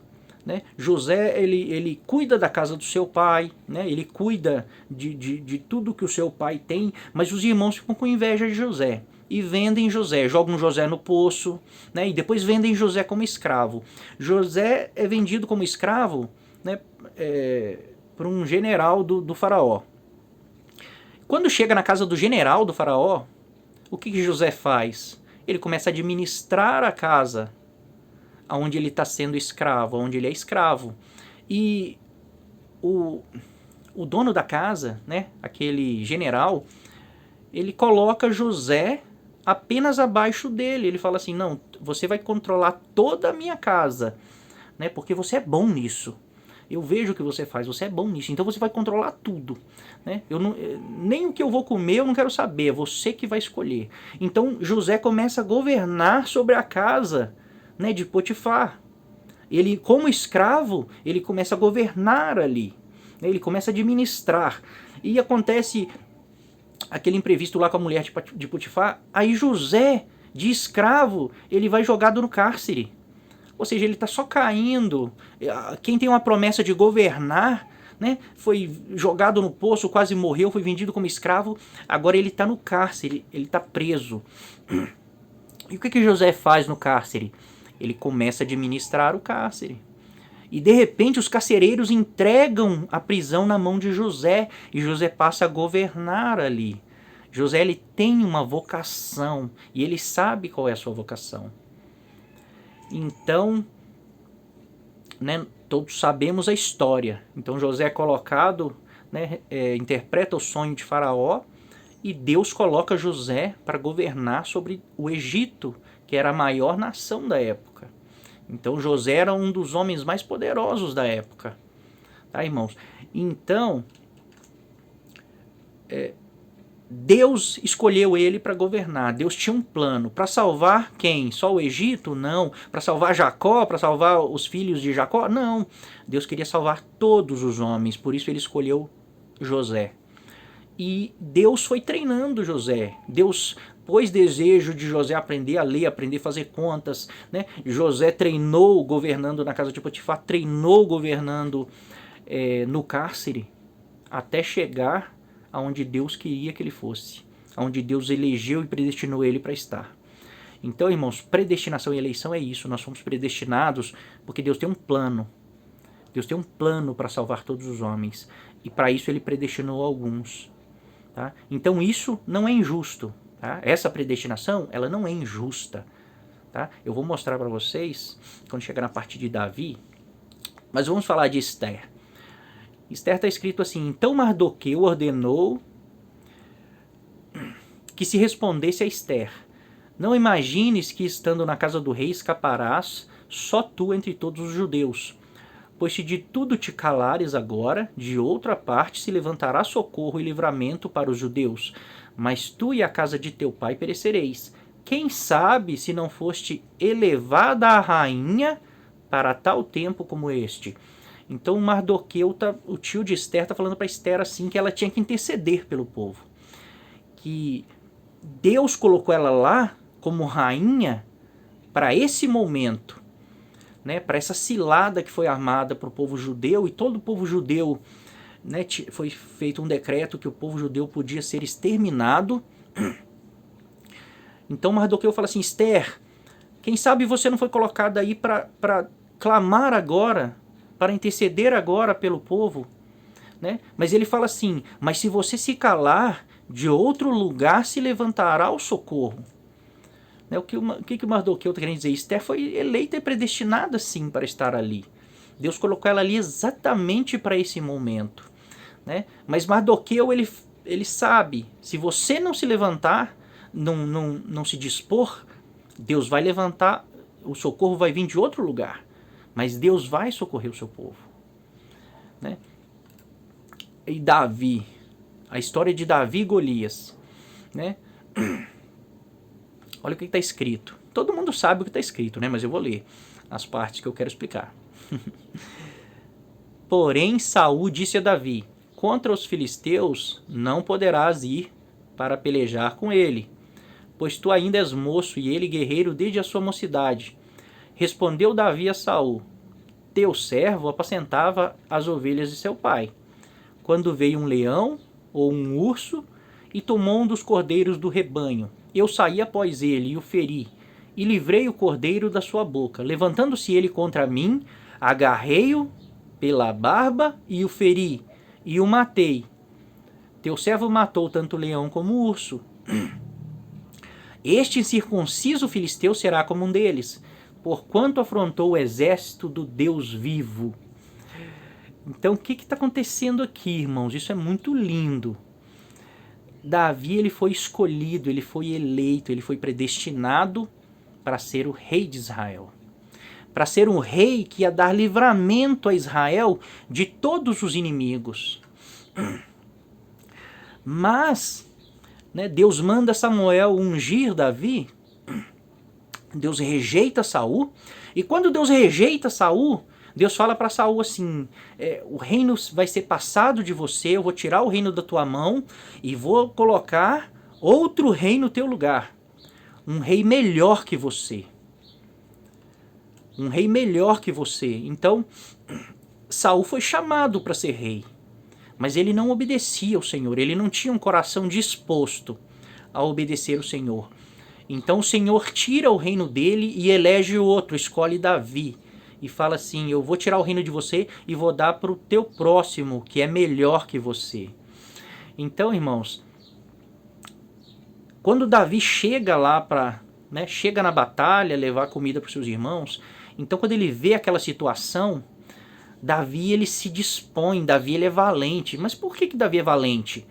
Né? José ele cuida da casa do seu pai, né? Ele cuida de tudo que o seu pai tem, mas os irmãos ficam com inveja de José e vendem José, jogam José no poço, né? E depois vendem José como escravo. José é vendido como escravo, né? Por um general do faraó. Quando chega na casa do general do faraó, o que José faz? Ele começa a administrar a casa onde ele está sendo escravo, onde ele é escravo. E o dono da casa, né, aquele general, ele coloca José apenas abaixo dele. Ele fala assim, não, você vai controlar toda a minha casa, né, porque você é bom nisso. Eu vejo o que você faz, você é bom nisso, então você vai controlar tudo. Né? Nem o que eu vou comer eu não quero saber, é você que vai escolher. Então José começa a governar sobre a casa, né, de Potifar. Ele, como escravo, ele começa a governar ali. Ele começa a administrar. E acontece aquele imprevisto lá com a mulher de Potifar. Aí José, de escravo, ele vai jogado no cárcere. Ou seja, ele está só caindo. Quem tem uma promessa de governar, né, foi jogado no poço, quase morreu, foi vendido como escravo. Agora ele está no cárcere, ele está preso. E o que José faz no cárcere? Ele começa a administrar o cárcere. E de repente os carcereiros entregam a prisão na mão de José. E José passa a governar ali. José ele tem uma vocação. E ele sabe qual é a sua vocação. Então, né, todos sabemos a história. Então José é colocado, né, interpreta o sonho de Faraó. E Deus coloca José para governar sobre o Egito, que era a maior nação da época. Então José era um dos homens mais poderosos da época. Tá, irmãos? Então, Deus escolheu ele para governar. Deus tinha um plano. Para salvar quem? Só o Egito? Não. Para salvar Jacó? Para salvar os filhos de Jacó? Não. Deus queria salvar todos os homens. Por isso ele escolheu José. E Deus foi treinando José. Deus pôs desejo de José aprender a ler, aprender a fazer contas. Né? José treinou governando na casa de Potifar, treinou governando no cárcere, até chegar aonde Deus queria que ele fosse, aonde Deus elegeu e predestinou ele para estar. Então, irmãos, predestinação e eleição é isso. Nós somos predestinados porque Deus tem um plano. Deus tem um plano para salvar todos os homens. E para isso ele predestinou alguns. Tá? Então isso não é injusto. Tá? Essa predestinação, ela não é injusta. Tá? Eu vou mostrar para vocês, quando chegar na parte de Davi, mas vamos falar de Esther. Esther está escrito assim, então Mardoqueu ordenou que se respondesse a Esther, não imagines que estando na casa do rei escaparás, só tu entre todos os judeus. Pois se de tudo te calares agora, de outra parte se levantará socorro e livramento para os judeus. Mas tu e a casa de teu pai perecereis. Quem sabe se não foste elevada a rainha para tal tempo como este? Então Mardoqueu, o tio de Esther, está falando para Esther assim que ela tinha que interceder pelo povo. Que Deus colocou ela lá como rainha para esse momento, né, para essa cilada que foi armada para o povo judeu, e todo o povo judeu, né, foi feito um decreto que o povo judeu podia ser exterminado. Então Mardoqueu fala assim: Esther, quem sabe você não foi colocada aí para clamar agora, para interceder agora pelo povo, né? Mas ele fala assim: mas se você se calar, de outro lugar se levantará o socorro. Né? O que o Mardoqueu está querendo dizer? Esther foi eleita e predestinada sim para estar ali. Deus colocou ela ali exatamente para esse momento, né? Mas Mardoqueu, ele sabe, se você não se levantar, não se dispor, Deus vai levantar, o socorro vai vir de outro lugar, mas Deus vai socorrer o seu povo, né? E Davi, a história de Davi e Golias, né? Olha o que está escrito. Todo mundo sabe o que está escrito, né? Mas eu vou ler as partes que eu quero explicar. Porém, Saul disse a Davi: contra os filisteus não poderás ir para pelejar com ele, pois tu ainda és moço e ele guerreiro desde a sua mocidade. Respondeu Davi a Saul: teu servo apacentava as ovelhas de seu pai, quando veio um leão ou um urso e tomou um dos cordeiros do rebanho. Eu saí após ele e o feri, e livrei o cordeiro da sua boca. Levantando-se ele contra mim, agarrei-o pela barba e o feri, e o matei. Teu servo matou tanto o leão como o urso. Este incircunciso filisteu será como um deles, porquanto afrontou o exército do Deus vivo. Então o que está acontecendo aqui, irmãos? Isso é muito lindo. Davi, ele foi escolhido, ele foi eleito, ele foi predestinado para ser o rei de Israel. Para ser um rei que ia dar livramento a Israel de todos os inimigos. Mas, né, Deus manda Samuel ungir Davi, Deus rejeita Saul, e quando Deus rejeita Saul, Deus fala para Saul assim: o reino vai ser passado de você, eu vou tirar o reino da tua mão e vou colocar outro rei no teu lugar. Um rei melhor que você. Um rei melhor que você. Então, Saul foi chamado para ser rei, mas ele não obedecia ao Senhor, ele não tinha um coração disposto a obedecer ao Senhor. Então o Senhor tira o reino dele e elege outro, escolhe Davi. E fala assim: eu vou tirar o reino de você e vou dar para o teu próximo, que é melhor que você. Então, irmãos, quando Davi chega lá para, né, chega na batalha, levar comida para os seus irmãos, então quando ele vê aquela situação, Davi, ele se dispõe, Davi, ele é valente. Mas por que Davi é valente?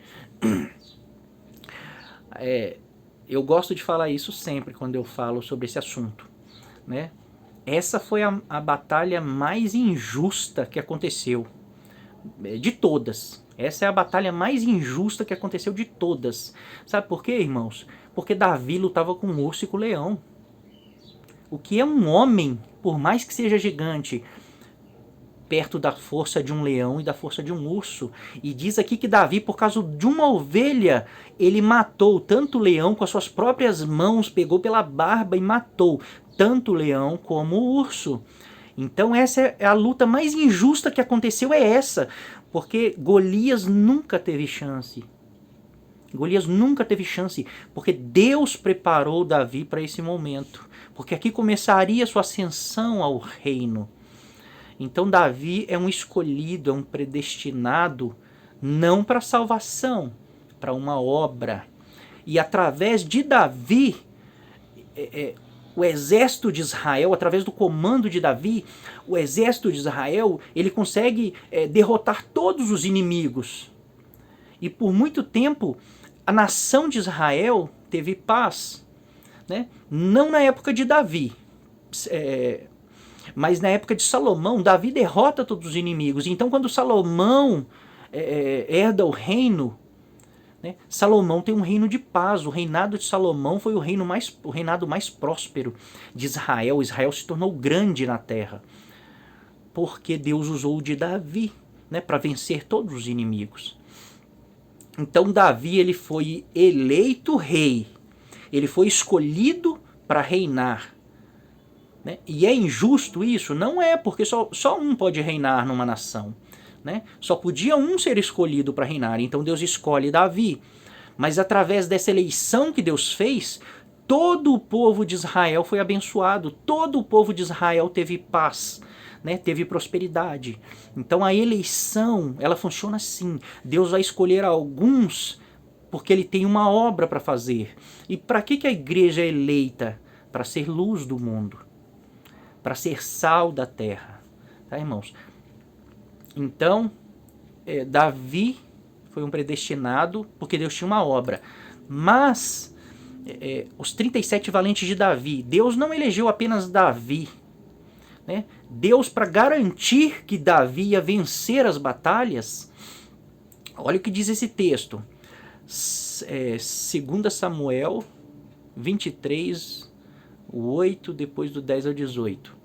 Eu gosto de falar isso sempre quando eu falo sobre esse assunto, né? Essa foi a batalha mais injusta que aconteceu, de todas. Essa é a batalha mais injusta que aconteceu de todas. Sabe por quê, irmãos? Porque Davi lutava com um urso e com um leão. O que é um homem, por mais que seja gigante, perto da força de um leão e da força de um urso? E diz aqui que Davi, por causa de uma ovelha, ele matou tanto o leão com as suas próprias mãos, pegou pela barba e matou tanto o leão como o urso. Então essa é a luta mais injusta que aconteceu, é essa. Porque Golias nunca teve chance. Golias nunca teve chance, porque Deus preparou Davi para esse momento. Porque aqui começaria sua ascensão ao reino. Então Davi é um escolhido, é um predestinado, não para salvação, para uma obra. E através de Davi, o exército de Israel, através do comando de Davi, o exército de Israel, ele consegue derrotar todos os inimigos. E por muito tempo, a nação de Israel teve paz, né? Não na época de Davi, mas na época de Salomão. Davi derrota todos os inimigos. Então, quando Salomão herda o reino, né, Salomão tem um reino de paz. O reinado de Salomão foi o reinado mais próspero de Israel. Israel se tornou grande na terra. porque Deus usou de Davi, né, para vencer todos os inimigos. Então Davi, ele foi eleito rei, ele foi escolhido para reinar. Né? E é injusto isso? Não é, porque só um pode reinar numa nação. Né? Só podia um ser escolhido para reinar, então Deus escolhe Davi. Mas através dessa eleição que Deus fez, todo o povo de Israel foi abençoado, todo o povo de Israel teve paz, né? Teve prosperidade. Então a eleição, ela funciona assim. Deus vai escolher alguns porque ele tem uma obra para fazer. E para que a igreja é eleita? Para ser luz do mundo, para ser sal da terra. Tá, irmãos? Então, Davi foi um predestinado porque Deus tinha uma obra. Mas os 37 valentes de Davi, Deus não elegeu apenas Davi. Né? Deus, para garantir que Davi ia vencer as batalhas, olha o que diz esse texto. 2 Samuel 23, 8, depois do 10 ao 18.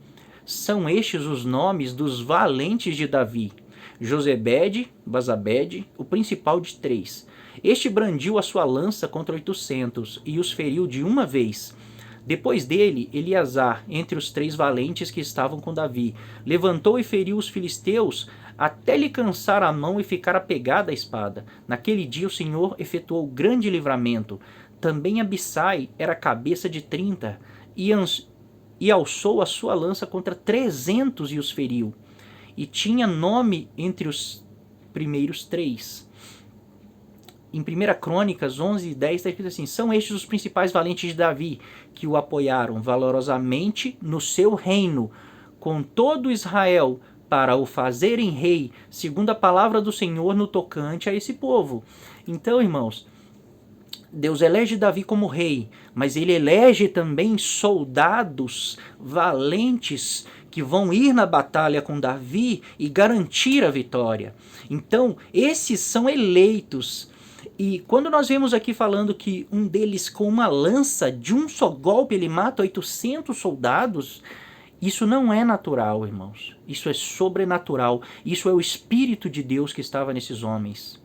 São estes os nomes dos valentes de Davi: Josebede, Basabede, o principal de 3. Este brandiu a sua lança contra 800 e os feriu de uma vez. Depois dele, Eleazar, entre os 3 valentes que estavam com Davi, levantou e feriu os filisteus até lhe cansar a mão e ficar apegada à espada. Naquele dia o Senhor efetuou grande livramento. Também Abissai era cabeça de 30 e alçou a sua lança contra 300 e os feriu. E tinha nome entre os primeiros 3. Em 1 Crônicas 11 e 10 está escrito assim: são estes os principais valentes de Davi, que o apoiaram valorosamente no seu reino, com todo Israel, para o fazerem rei, segundo a palavra do Senhor no tocante a esse povo. Então, irmãos, Deus elege Davi como rei, mas ele elege também soldados valentes que vão ir na batalha com Davi e garantir a vitória. Então, esses são eleitos. E quando nós vemos aqui falando que um deles com uma lança, de um só golpe, ele mata 800 soldados, isso não é natural, irmãos. Isso é sobrenatural. Isso é o Espírito de Deus que estava nesses homens.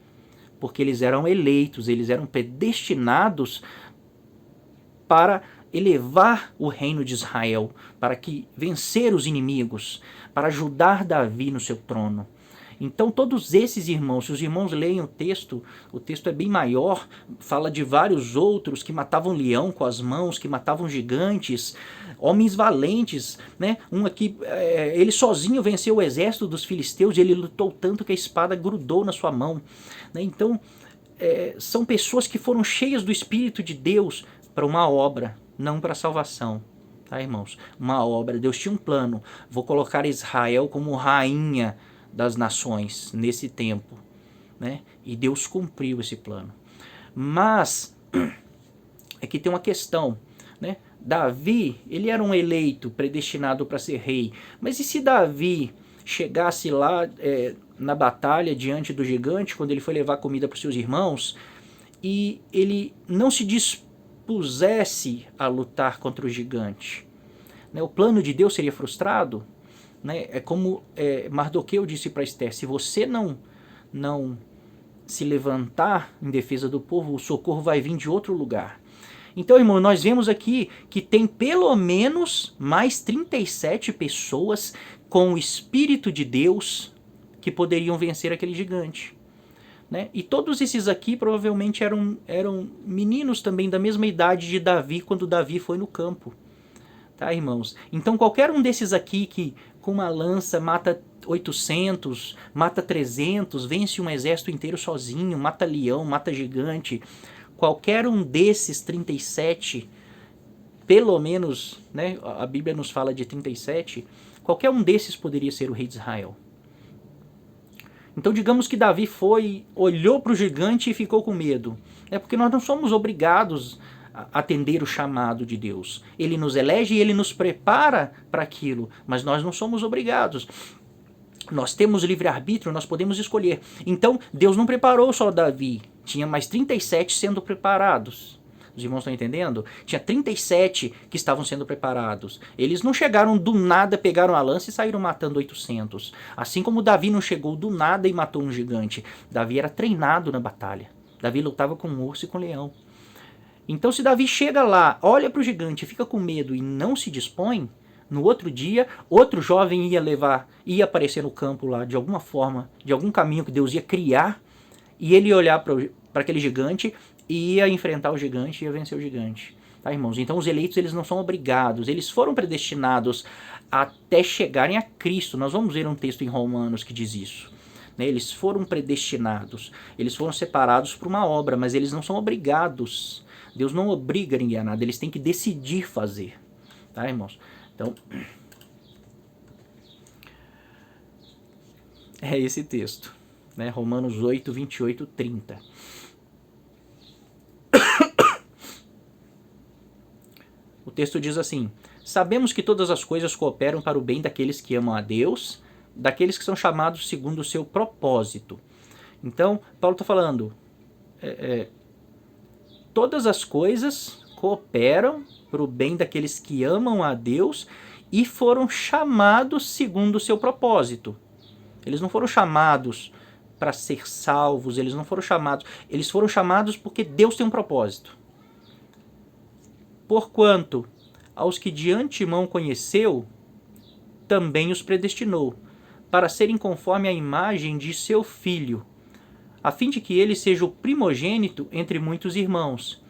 Porque eles eram eleitos, eles eram predestinados para elevar o reino de Israel, para que vencer os inimigos, para ajudar Davi no seu trono. Então todos esses irmãos, se os irmãos leem o texto é bem maior, fala de vários outros que matavam leão com as mãos, que matavam gigantes, homens valentes, né? Um aqui, ele sozinho venceu o exército dos filisteus e ele lutou tanto que a espada grudou na sua mão. Né? Então são pessoas que foram cheias do Espírito de Deus para uma obra, não para a salvação. Tá, irmãos? Uma obra. Deus tinha um plano. Vou colocar Israel como rainha das nações nesse tempo, né? E Deus cumpriu esse plano. Mas aqui tem uma questão, né? Davi, ele era um eleito predestinado para ser rei, mas e se Davi chegasse lá na batalha diante do gigante, quando ele foi levar comida para os seus irmãos, e ele não se dispusesse a lutar contra o gigante, né? O plano de Deus seria frustrado? Né? É como Mardoqueu disse para Esther: se você não se levantar em defesa do povo, o socorro vai vir de outro lugar. Então, irmão, nós vemos aqui que tem pelo menos mais 37 pessoas com o Espírito de Deus que poderiam vencer aquele gigante. Né? E todos esses aqui provavelmente eram meninos também da mesma idade de Davi quando Davi foi no campo. Tá, irmãos? Então qualquer um desses aqui que com uma lança mata 800, mata 300, vence um exército inteiro sozinho, mata leão, mata gigante, qualquer um desses 37, pelo menos, né, a Bíblia nos fala de 37, qualquer um desses poderia ser o rei de Israel. Então digamos que Davi olhou para o gigante e ficou com medo. É porque nós não somos obrigados atender o chamado de Deus. Ele nos elege e ele nos prepara para aquilo, mas nós não somos obrigados. Nós temos livre-arbítrio, nós podemos escolher. Então, Deus não preparou só Davi, tinha mais 37 sendo preparados. Os irmãos estão entendendo? Tinha 37 que estavam sendo preparados. Eles não chegaram do nada, pegaram a lança e saíram matando 800. Assim como Davi não chegou do nada e matou um gigante. Davi era treinado na batalha. Davi lutava com um urso e com um leão. Então se Davi chega lá, olha para o gigante, fica com medo e não se dispõe, no outro dia, outro jovem ia aparecer no campo lá de alguma forma, de algum caminho que Deus ia criar, e ele ia olhar para aquele gigante, ia enfrentar o gigante, ia vencer o gigante. Tá, irmãos? Então os eleitos, eles não são obrigados, eles foram predestinados até chegarem a Cristo. Nós vamos ver um texto em Romanos que diz isso. Eles foram predestinados, eles foram separados para uma obra, mas eles não são obrigados. Deus não obriga ninguém a nada, eles têm que decidir fazer. Tá, irmãos? Então, é esse texto, né? Romanos 8, 28, 30. O texto diz assim: sabemos que todas as coisas cooperam para o bem daqueles que amam a Deus, daqueles que são chamados segundo o seu propósito. Então, Paulo está falando, todas as coisas cooperam para o bem daqueles que amam a Deus e foram chamados segundo o seu propósito. Eles não foram chamados para ser salvos, eles foram chamados porque Deus tem um propósito. Porquanto, aos que de antemão conheceu, também os predestinou, para serem conforme a imagem de seu Filho, a fim de que ele seja o primogênito entre muitos irmãos.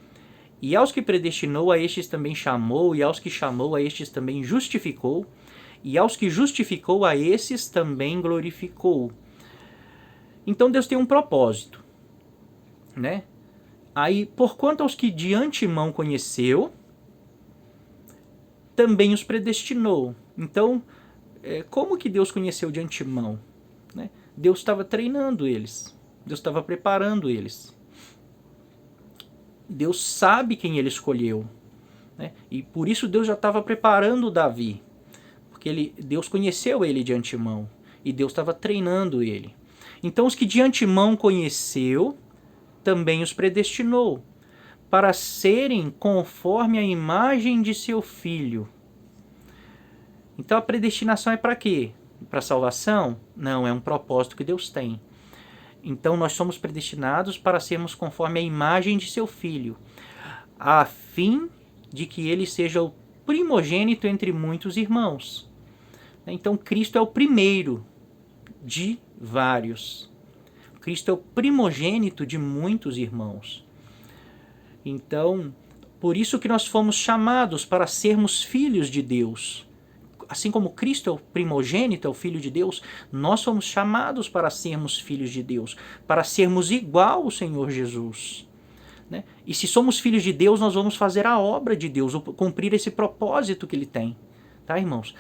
E aos que predestinou, a estes também chamou, e aos que chamou, a estes também justificou, e aos que justificou, a esses também glorificou. Então Deus tem um propósito, né? Aí, porquanto aos que de antemão conheceu, também os predestinou. Então, como que Deus conheceu de antemão? Né? Deus estava treinando eles. Deus estava preparando eles. Deus sabe quem ele escolheu. Né? E por isso Deus já estava preparando Davi. Porque Deus conheceu ele de antemão. E Deus estava treinando ele. Então, os que de antemão conheceu, também os predestinou, para serem conforme a imagem de seu Filho. Então a predestinação é para quê? Para salvação? Não, é um propósito que Deus tem. Então nós somos predestinados para sermos conforme a imagem de seu Filho, a fim de que ele seja o primogênito entre muitos irmãos. Então Cristo é o primeiro de vários. Cristo é o primogênito de muitos irmãos. Então, por isso que nós fomos chamados para sermos filhos de Deus. Assim como Cristo é o primogênito, é o Filho de Deus, nós somos chamados para sermos filhos de Deus, para sermos igual ao Senhor Jesus. Né? E se somos filhos de Deus, nós vamos fazer a obra de Deus, cumprir esse propósito que Ele tem. Tá, irmãos?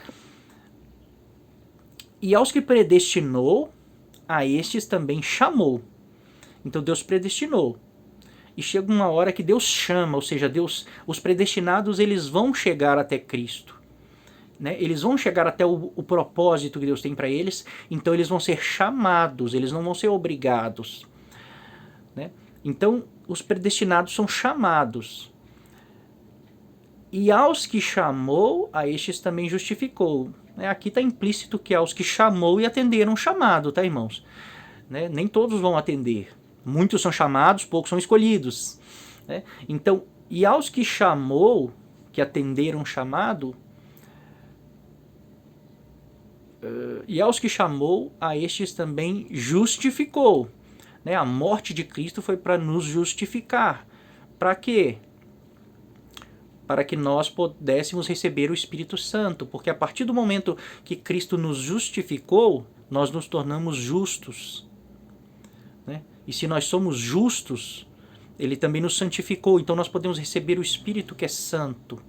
E aos que predestinou, a estes também chamou. Então Deus predestinou. E chega uma hora que Deus chama, ou seja, os predestinados, eles vão chegar até Cristo. Né? Eles vão chegar até o propósito que Deus tem para eles, então eles vão ser chamados, eles não vão ser obrigados. Né? Então, os predestinados são chamados. E aos que chamou, a estes também justificou. Aqui está implícito que aos que chamou e atenderam o chamado, tá, irmãos? Né? Nem todos vão atender. Muitos são chamados, poucos são escolhidos. Né? Então, e aos que chamou, que atenderam o chamado, e aos que chamou, a estes também justificou. Né? A morte de Cristo foi para nos justificar. Para quê? Para que nós pudéssemos receber o Espírito Santo, porque a partir do momento que Cristo nos justificou, nós nos tornamos justos. Né? E se nós somos justos, Ele também nos santificou, então nós podemos receber o Espírito que é santo.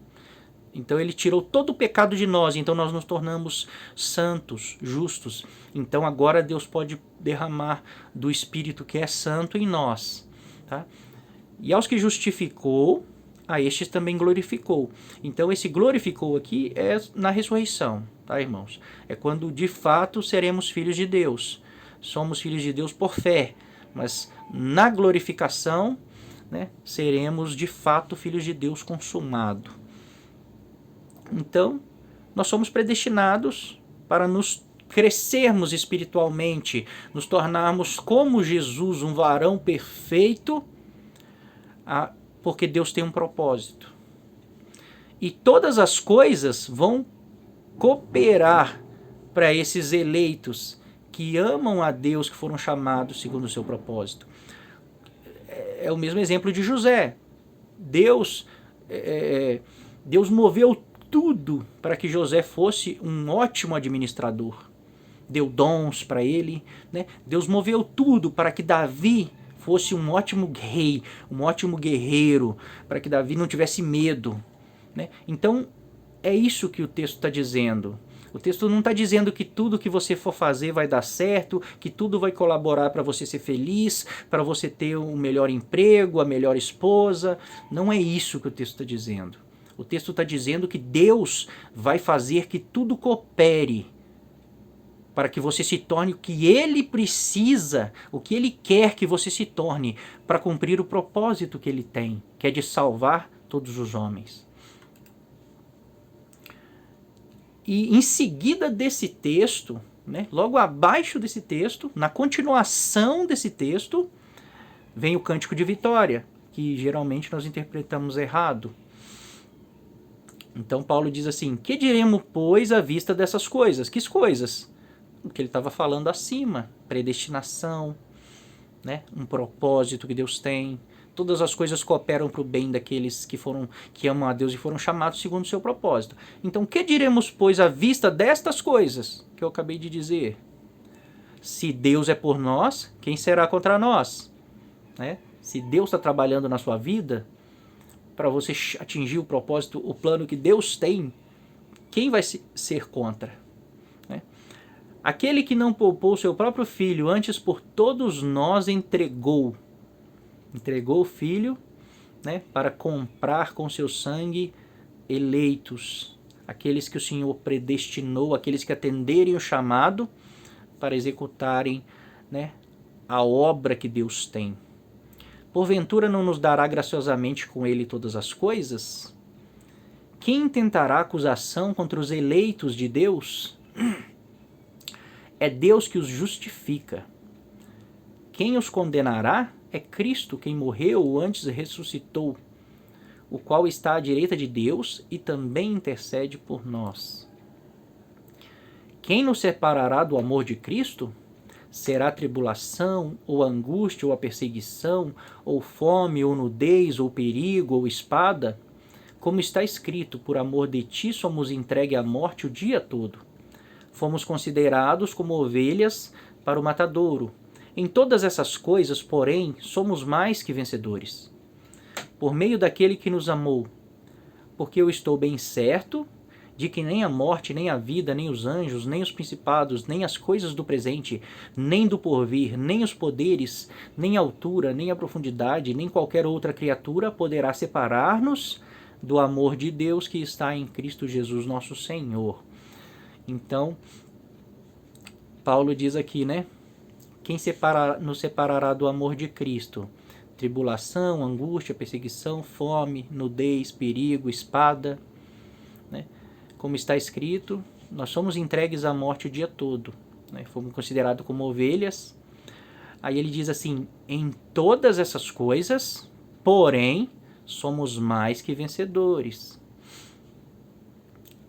Então Ele tirou todo o pecado de nós, então nós nos tornamos santos, justos. Então agora Deus pode derramar do Espírito que é santo em nós. Tá? E aos que justificou, a estes também glorificou. Então esse glorificou aqui é na ressurreição, tá, irmãos? É quando de fato seremos filhos de Deus. Somos filhos de Deus por fé, mas na glorificação né, seremos de fato filhos de Deus consumado. Então, nós somos predestinados para nos crescermos espiritualmente, nos tornarmos como Jesus, um varão perfeito, porque Deus tem um propósito. E todas as coisas vão cooperar para esses eleitos que amam a Deus, que foram chamados segundo o seu propósito. É o mesmo exemplo de José. Deus moveu tudo para que José fosse um ótimo administrador. Deu dons para ele, né? Deus moveu tudo para que Davi fosse um ótimo rei, um ótimo guerreiro, para que Davi não tivesse medo, né? Então, é isso que o texto está dizendo. O texto não está dizendo que tudo que você for fazer vai dar certo, que tudo vai colaborar para você ser feliz, para você ter um melhor emprego, a melhor esposa. Não é isso que o texto está dizendo. O texto está dizendo que Deus vai fazer que tudo coopere para que você se torne o que Ele precisa, o que Ele quer que você se torne, para cumprir o propósito que Ele tem, que é de salvar todos os homens. E em seguida desse texto, né, logo abaixo desse texto, na continuação desse texto, vem o cântico de vitória, que geralmente nós interpretamos errado. Então Paulo diz assim: que diremos, pois, à vista dessas coisas? Que coisas? O que ele estava falando acima: predestinação, né? Um propósito que Deus tem. Todas as coisas cooperam para o bem daqueles que amam a Deus e foram chamados segundo o seu propósito. Então, que diremos, pois, à vista destas coisas que eu acabei de dizer? Se Deus é por nós, quem será contra nós? Né? Se Deus está trabalhando na sua vida, para você atingir o propósito, o plano que Deus tem, quem vai ser contra? Né? Aquele que não poupou seu próprio filho, antes por todos nós entregou o filho, né, para comprar com seu sangue eleitos, aqueles que o Senhor predestinou, aqueles que atenderem o chamado para executarem, né, a obra que Deus tem. Porventura não nos dará graciosamente com ele todas as coisas? Quem tentará acusação contra os eleitos de Deus? É Deus que os justifica. Quem os condenará? É Cristo quem morreu ou antes ressuscitou, o qual está à direita de Deus e também intercede por nós. Quem nos separará do amor de Cristo? Será a tribulação, ou a angústia, ou a perseguição, ou fome, ou nudez, ou perigo, ou espada? Como está escrito: por amor de ti somos entregues à morte o dia todo. Fomos considerados como ovelhas para o matadouro. Em todas essas coisas, porém, somos mais que vencedores, por meio daquele que nos amou. Porque eu estou bem certo de que nem a morte, nem a vida, nem os anjos, nem os principados, nem as coisas do presente, nem do porvir, nem os poderes, nem a altura, nem a profundidade, nem qualquer outra criatura poderá separar-nos do amor de Deus que está em Cristo Jesus nosso Senhor. Então, Paulo diz aqui, né? Quem nos separará do amor de Cristo? Tribulação, angústia, perseguição, fome, nudez, perigo, espada. Né? Como está escrito, nós somos entregues à morte o dia todo. Né? Fomos considerados como ovelhas. Aí ele diz assim: em todas essas coisas, porém, somos mais que vencedores.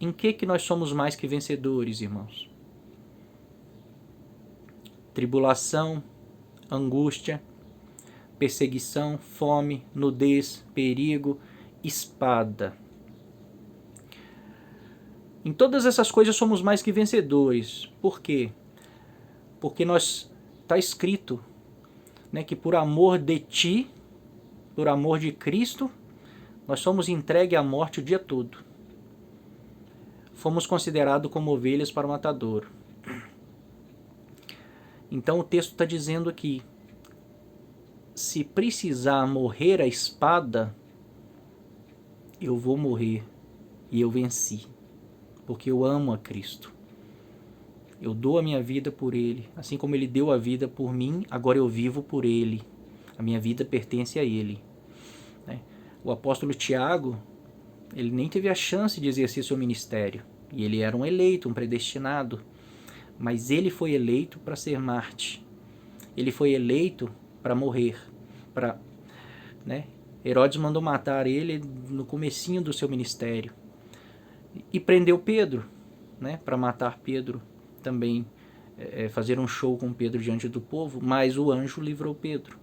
Em que nós somos mais que vencedores, irmãos? Tribulação, angústia, perseguição, fome, nudez, perigo, espada. Em todas essas coisas somos mais que vencedores. Por quê? Porque está escrito, né, que por amor de ti, por amor de Cristo, nós somos entregues à morte o dia todo. Fomos considerados como ovelhas para o matadouro. Então o texto está dizendo aqui: se precisar morrer a espada, eu vou morrer, e eu venci, porque eu amo a Cristo. Eu dou a minha vida por Ele, assim como Ele deu a vida por mim, agora eu vivo por Ele. A minha vida pertence a Ele. né? O apóstolo Tiago, ele nem teve a chance de exercer seu ministério. E ele era um eleito, um predestinado. Mas ele foi eleito para ser Marte. Ele foi eleito para morrer. Né? Herodes mandou matar ele no comecinho do seu ministério. E prendeu Pedro, né? Para matar Pedro também. Fazer um show com Pedro diante do povo. Mas o anjo livrou Pedro.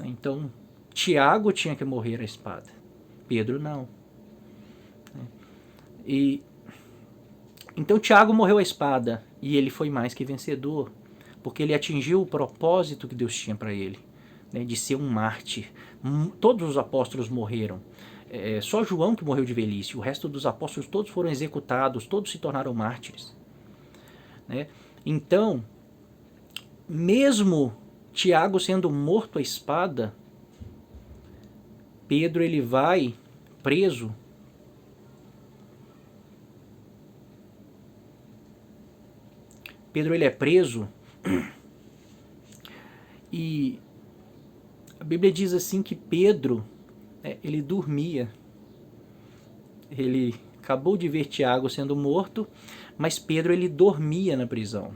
Então, Tiago tinha que morrer à espada. Pedro não. Então Tiago morreu à espada e ele foi mais que vencedor, porque ele atingiu o propósito que Deus tinha para ele, né, de ser um mártir. Todos os apóstolos morreram. Só João que morreu de velhice. O resto dos apóstolos todos foram executados, todos se tornaram mártires. Né? Então, mesmo Tiago sendo morto à espada, Pedro ele vai preso. Pedro ele é preso e a Bíblia diz assim que Pedro, ele dormia. Ele acabou de ver Tiago sendo morto, mas Pedro ele dormia na prisão.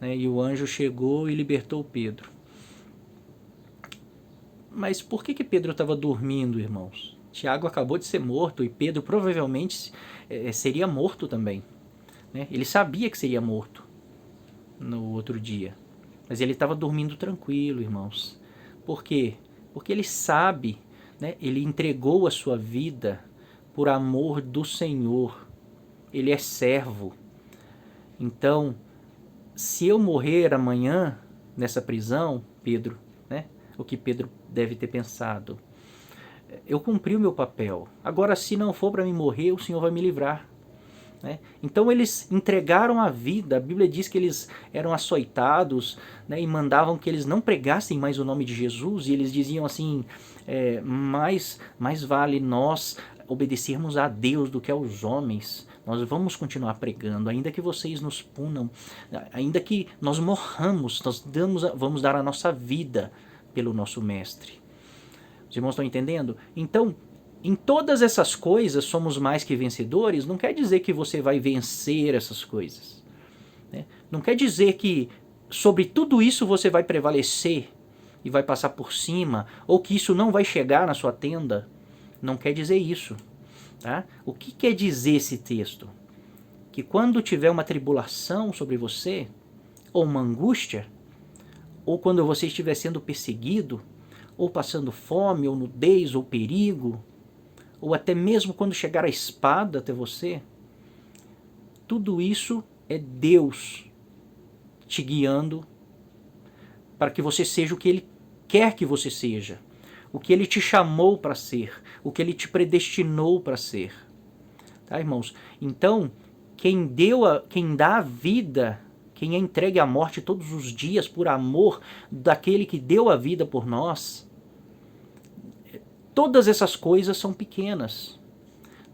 E o anjo chegou e libertou Pedro. Mas por que Pedro estava dormindo, irmãos? Tiago acabou de ser morto e Pedro provavelmente seria morto também. Ele sabia que seria morto no outro dia. Mas ele estava dormindo tranquilo, irmãos. Por quê? Porque ele sabe, né? Ele entregou a sua vida por amor do Senhor. Ele é servo. Então, se eu morrer amanhã nessa prisão, Pedro, né? O que Pedro deve ter pensado? Eu cumpri o meu papel. Agora, se não for para mim morrer, o Senhor vai me livrar. Né? Então eles entregaram a vida. A Bíblia diz que eles eram açoitados, né, e mandavam que eles não pregassem mais o nome de Jesus, e eles diziam assim, mais vale nós obedecermos a Deus do que aos homens. Nós vamos continuar pregando, ainda que vocês nos punam, ainda que nós morramos, nós vamos dar a nossa vida pelo nosso mestre. Os irmãos estão entendendo? Então, em todas essas coisas somos mais que vencedores, não quer dizer que você vai vencer essas coisas. Né? Não quer dizer que sobre tudo isso você vai prevalecer e vai passar por cima, ou que isso não vai chegar na sua tenda. Não quer dizer isso. Tá? O que quer dizer esse texto? Que quando tiver uma tribulação sobre você, ou uma angústia, ou quando você estiver sendo perseguido, ou passando fome, ou nudez, ou perigo, ou até mesmo quando chegar a espada até você, tudo isso é Deus te guiando para que você seja o que Ele quer que você seja, o que Ele te chamou para ser, o que Ele te predestinou para ser. Tá, irmãos? Então, quem dá a vida, quem é entregue à morte todos os dias por amor daquele que deu a vida por nós, todas essas coisas são pequenas.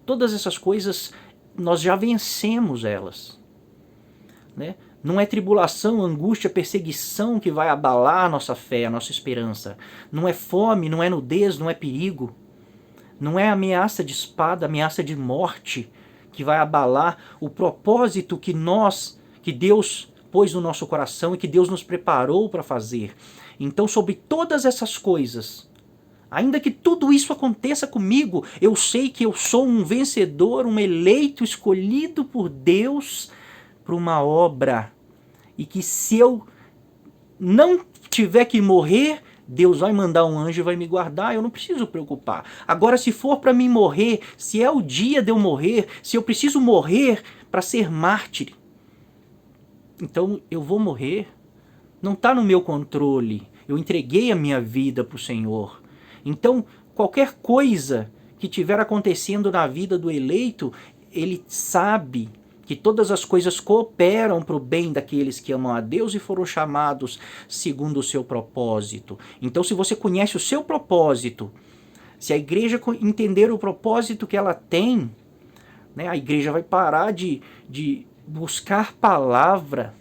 Todas essas coisas, nós já vencemos elas. Né? Não é tribulação, angústia, perseguição que vai abalar a nossa fé, a nossa esperança. Não é fome, não é nudez, não é perigo. Não é ameaça de espada, ameaça de morte que vai abalar o propósito que Deus pôs no nosso coração e que Deus nos preparou para fazer. Então, sobre todas essas coisas, ainda que tudo isso aconteça comigo, eu sei que eu sou um vencedor, um eleito, escolhido por Deus para uma obra. E que se eu não tiver que morrer, Deus vai mandar um anjo e vai me guardar, eu não preciso preocupar. Agora, se for para mim morrer, se é o dia de eu morrer, se eu preciso morrer para ser mártir, então eu vou morrer. Não está no meu controle. Eu entreguei a minha vida para o Senhor. Então, qualquer coisa que estiver acontecendo na vida do eleito, ele sabe que todas as coisas cooperam para o bem daqueles que amam a Deus e foram chamados segundo o seu propósito. Então, se você conhece o seu propósito, se a igreja entender o propósito que ela tem, né, a igreja vai parar de buscar palavra,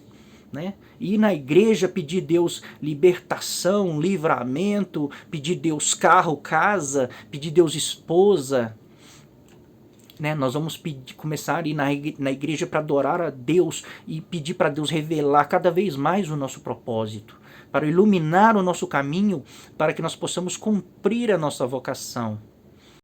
né? Ir na igreja, pedir Deus libertação, livramento, pedir Deus carro, casa, pedir Deus esposa, né? Nós vamos começar a ir na igreja para adorar a Deus e pedir para Deus revelar cada vez mais o nosso propósito, para iluminar o nosso caminho, para que nós possamos cumprir a nossa vocação.